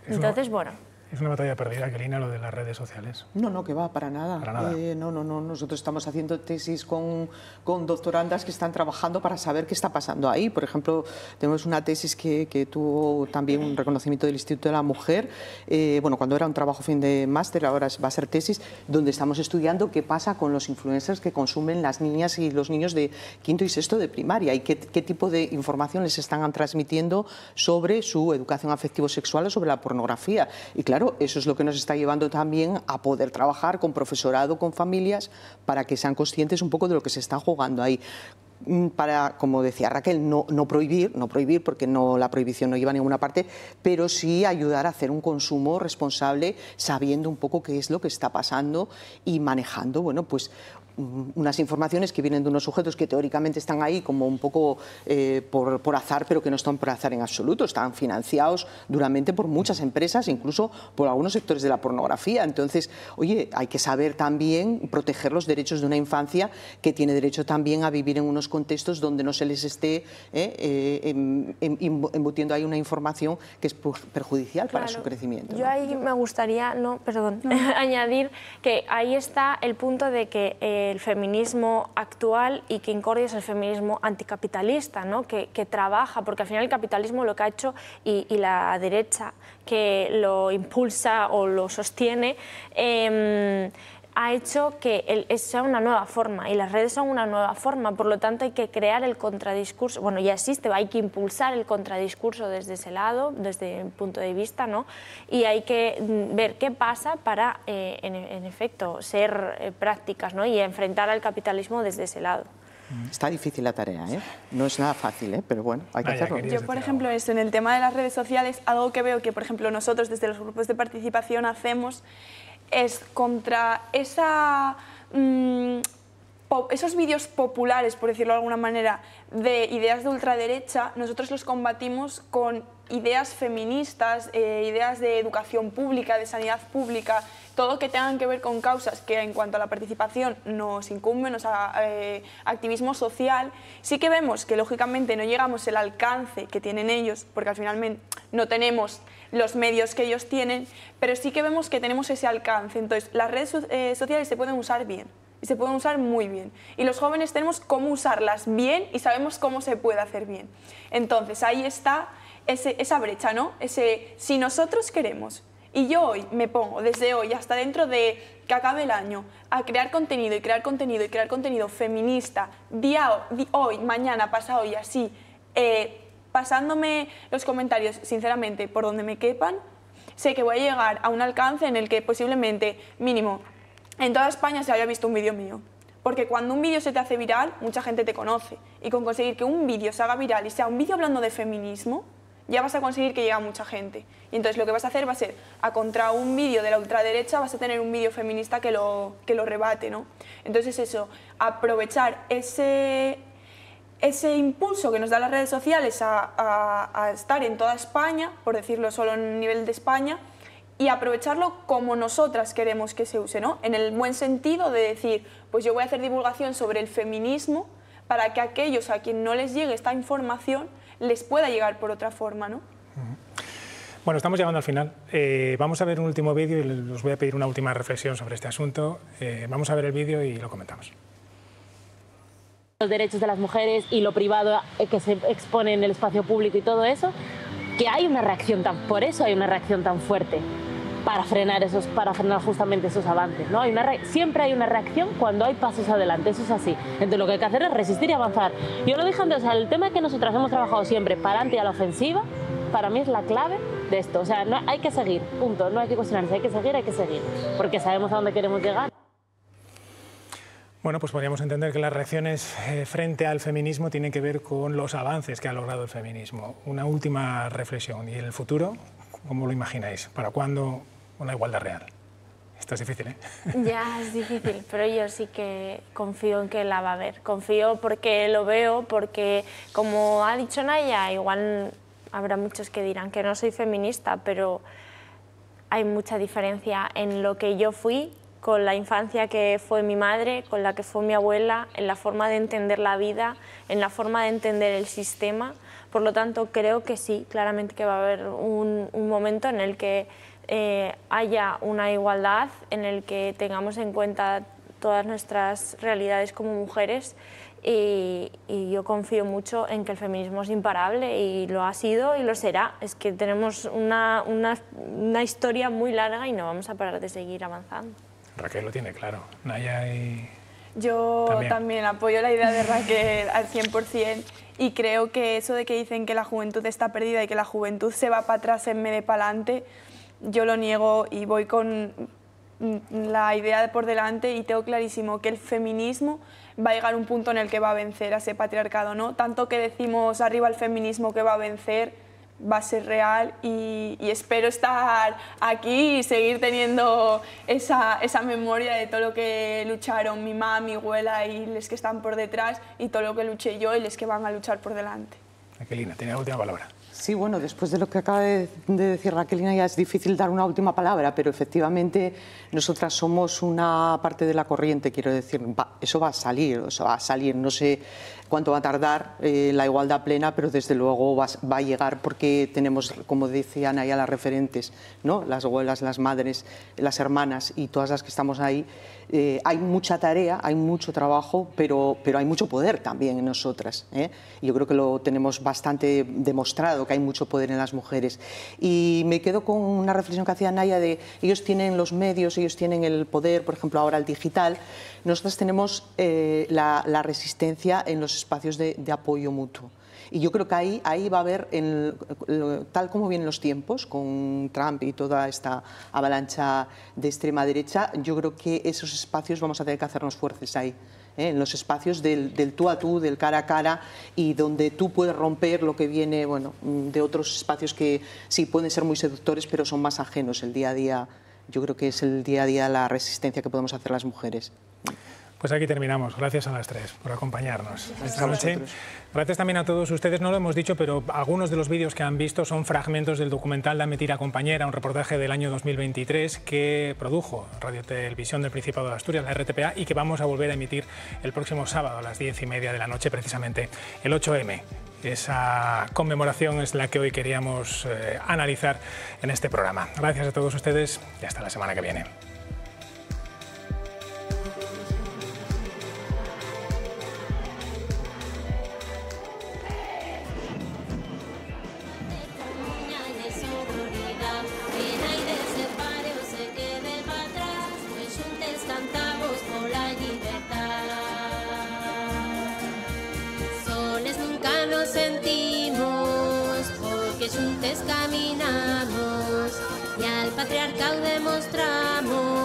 Entonces, bueno... ¿Es una batalla perdida, Kelina, lo de las redes sociales? No, no, que va, para nada. Para nada. No, nosotros estamos haciendo tesis con doctorandas que están trabajando para saber qué está pasando ahí. Por ejemplo, tenemos una tesis que tuvo también un reconocimiento del Instituto de la Mujer, bueno, cuando era un trabajo fin de máster, ahora va a ser tesis, donde estamos estudiando qué pasa con los influencers que consumen las niñas y los niños de quinto y sexto de primaria y qué tipo de información les están transmitiendo sobre su educación afectivo-sexual o sobre la pornografía. Y claro, eso es lo que nos está llevando también a poder trabajar con profesorado, con familias, para que sean conscientes un poco de lo que se está jugando ahí. Para, como decía Raquel, no prohibir, porque la prohibición no lleva a ninguna parte, pero sí ayudar a hacer un consumo responsable, sabiendo un poco qué es lo que está pasando y manejando, bueno, pues unas informaciones que vienen de unos sujetos que teóricamente están ahí como un poco por azar, pero que no están por azar en absoluto, están financiados duramente por muchas empresas, incluso por algunos sectores de la pornografía. Entonces, oye, hay que saber también proteger los derechos de una infancia que tiene derecho también a vivir en unos contextos donde no se les esté embutiendo ahí una información que es perjudicial para su crecimiento, ¿no? Yo ahí me gustaría, añadir que ahí está el punto de que el feminismo actual y que incordia es el feminismo anticapitalista, ¿no? que trabaja, porque al final el capitalismo lo que ha hecho y la derecha que lo impulsa o lo sostiene ha hecho que sea una nueva forma y las redes son una nueva forma, por lo tanto hay que crear el contradiscurso, bueno ya existe, hay que impulsar el contradiscurso desde ese lado, desde el punto de vista, ¿no? Y hay que ver qué pasa para, en efecto, ser prácticas, ¿no? Y enfrentar al capitalismo desde ese lado. Está difícil la tarea, ¿eh? No es nada fácil, pero bueno, hay que hacerlo. Yo, por ejemplo, en el tema de las redes sociales, algo que veo que, por ejemplo, nosotros desde los grupos de participación hacemos es contra esos vídeos populares, por decirlo de alguna manera, de ideas de ultraderecha. Nosotros los combatimos con ideas feministas, ideas de educación pública, de sanidad pública, todo que tengan que ver con causas que en cuanto a la participación nos incumben, activismo social. Sí que vemos que lógicamente no llegamos al alcance que tienen ellos, porque al final no tenemos los medios que ellos tienen, pero sí que vemos que tenemos ese alcance. Entonces, las redes sociales se pueden usar bien, y se pueden usar muy bien. Y los jóvenes tenemos cómo usarlas bien y sabemos cómo se puede hacer bien. Entonces, ahí está esa brecha, ¿no? Si nosotros queremos, y yo hoy me pongo, desde hoy hasta dentro de que acabe el año, a crear contenido y crear contenido y crear contenido feminista, hoy, mañana, pasado y así, pasándome los comentarios, sinceramente, por donde me quepan, sé que voy a llegar a un alcance en el que posiblemente, mínimo, en toda España se haya visto un vídeo mío. Porque cuando un vídeo se te hace viral, mucha gente te conoce. Y con conseguir que un vídeo se haga viral y sea un vídeo hablando de feminismo, ya vas a conseguir que llegue a mucha gente. Y entonces lo que vas a hacer va a ser, a contra un vídeo de la ultraderecha, vas a tener un vídeo feminista que lo rebate, ¿no? Entonces eso, aprovechar ese impulso que nos da las redes sociales a estar en toda España, por decirlo solo en nivel de España, y aprovecharlo como nosotras queremos que se use, ¿no? En el buen sentido de decir, pues yo voy a hacer divulgación sobre el feminismo para que aquellos a quien no les llegue esta información les pueda llegar por otra forma, ¿no? Bueno, estamos llegando al final. Vamos a ver un último vídeo y os voy a pedir una última reflexión sobre este asunto. Vamos a ver el vídeo y lo comentamos. Los derechos de las mujeres y lo privado que se expone en el espacio público y todo eso, que hay una reacción por eso hay una reacción tan fuerte para frenar justamente esos avances, ¿no? Siempre hay una reacción cuando hay pasos adelante, eso es así. Entonces lo que hay que hacer es resistir y avanzar. Yo lo dije antes, o sea, el tema que nosotras hemos trabajado siempre para adelante y a la ofensiva, para mí es la clave de esto. O sea, no, hay que seguir, punto, no hay que cuestionarse, hay que seguir, porque sabemos a dónde queremos llegar. Bueno, pues podríamos entender que las reacciones frente al feminismo tienen que ver con los avances que ha logrado el feminismo. Una última reflexión. ¿Y el futuro? ¿Cómo lo imagináis? ¿Para cuándo una igualdad real? Esto es difícil, ¿eh? Ya, es difícil, pero yo sí que confío en que la va a haber. Confío porque lo veo, porque, como ha dicho Naya, igual habrá muchos que dirán que no soy feminista, pero hay mucha diferencia en lo que yo fui con la infancia que fue mi madre, con la que fue mi abuela, en la forma de entender la vida, en la forma de entender el sistema. Por lo tanto, creo que sí, claramente que va a haber un momento en el que haya una igualdad, en el que tengamos en cuenta todas nuestras realidades como mujeres, y yo confío mucho en que el feminismo es imparable, y lo ha sido y lo será. Es que tenemos una historia muy larga y no vamos a parar de seguir avanzando. Raquel lo tiene claro. Naya y... Yo también apoyo la idea de Raquel al 100%, y creo que eso de que dicen que la juventud está perdida y que la juventud se va para atrás en vez de para adelante, yo lo niego y voy con la idea por delante, y tengo clarísimo que el feminismo va a llegar a un punto en el que va a vencer a ese patriarcado, ¿no? Tanto que decimos arriba el feminismo que va a vencer, va a ser real, y espero estar aquí y seguir teniendo esa memoria de todo lo que lucharon mi mamá, mi abuela y los que están por detrás, y todo lo que luché yo y los que van a luchar por delante. Raquelina, tiene la última palabra. Sí, bueno, después de lo que acaba de decir Raquelina ya es difícil dar una última palabra, pero efectivamente nosotras somos una parte de la corriente, quiero decir, eso va a salir, no sé cuánto va a tardar la igualdad plena, pero desde luego va a llegar, porque tenemos, como decía Naya, las referentes, ¿no? Las abuelas, las madres, las hermanas y todas las que estamos ahí. Hay mucha tarea, hay mucho trabajo, pero hay mucho poder también en nosotras, ¿eh? Yo creo que lo tenemos bastante demostrado, que hay mucho poder en las mujeres. Y me quedo con una reflexión que hacía Naya de ellos tienen los medios, ellos tienen el poder, por ejemplo ahora el digital. Nosotras tenemos la resistencia en los espacios de apoyo mutuo. Y yo creo que ahí va a haber, tal como vienen los tiempos, con Trump y toda esta avalancha de extrema derecha, yo creo que esos espacios vamos a tener que hacernos fuertes ahí, en los espacios del tú a tú, del cara a cara, y donde tú puedes romper lo que viene, bueno, de otros espacios que sí pueden ser muy seductores, pero son más ajenos. El día a día, yo creo que es el día a día la resistencia que podemos hacer las mujeres. Pues aquí terminamos. Gracias a las tres por acompañarnos esta noche. Gracias también a todos ustedes. No lo hemos dicho, pero algunos de los vídeos que han visto son fragmentos del documental Dame tira compañera, un reportaje del año 2023 que produjo Radio Televisión del Principado de Asturias, la RTPA, y que vamos a volver a emitir el próximo sábado a las 10:30 de la noche, precisamente el 8M. Esa conmemoración es la que hoy queríamos analizar en este programa. Gracias a todos ustedes y hasta la semana que viene. Sentimos porque juntes caminamos y al patriarcado demostramos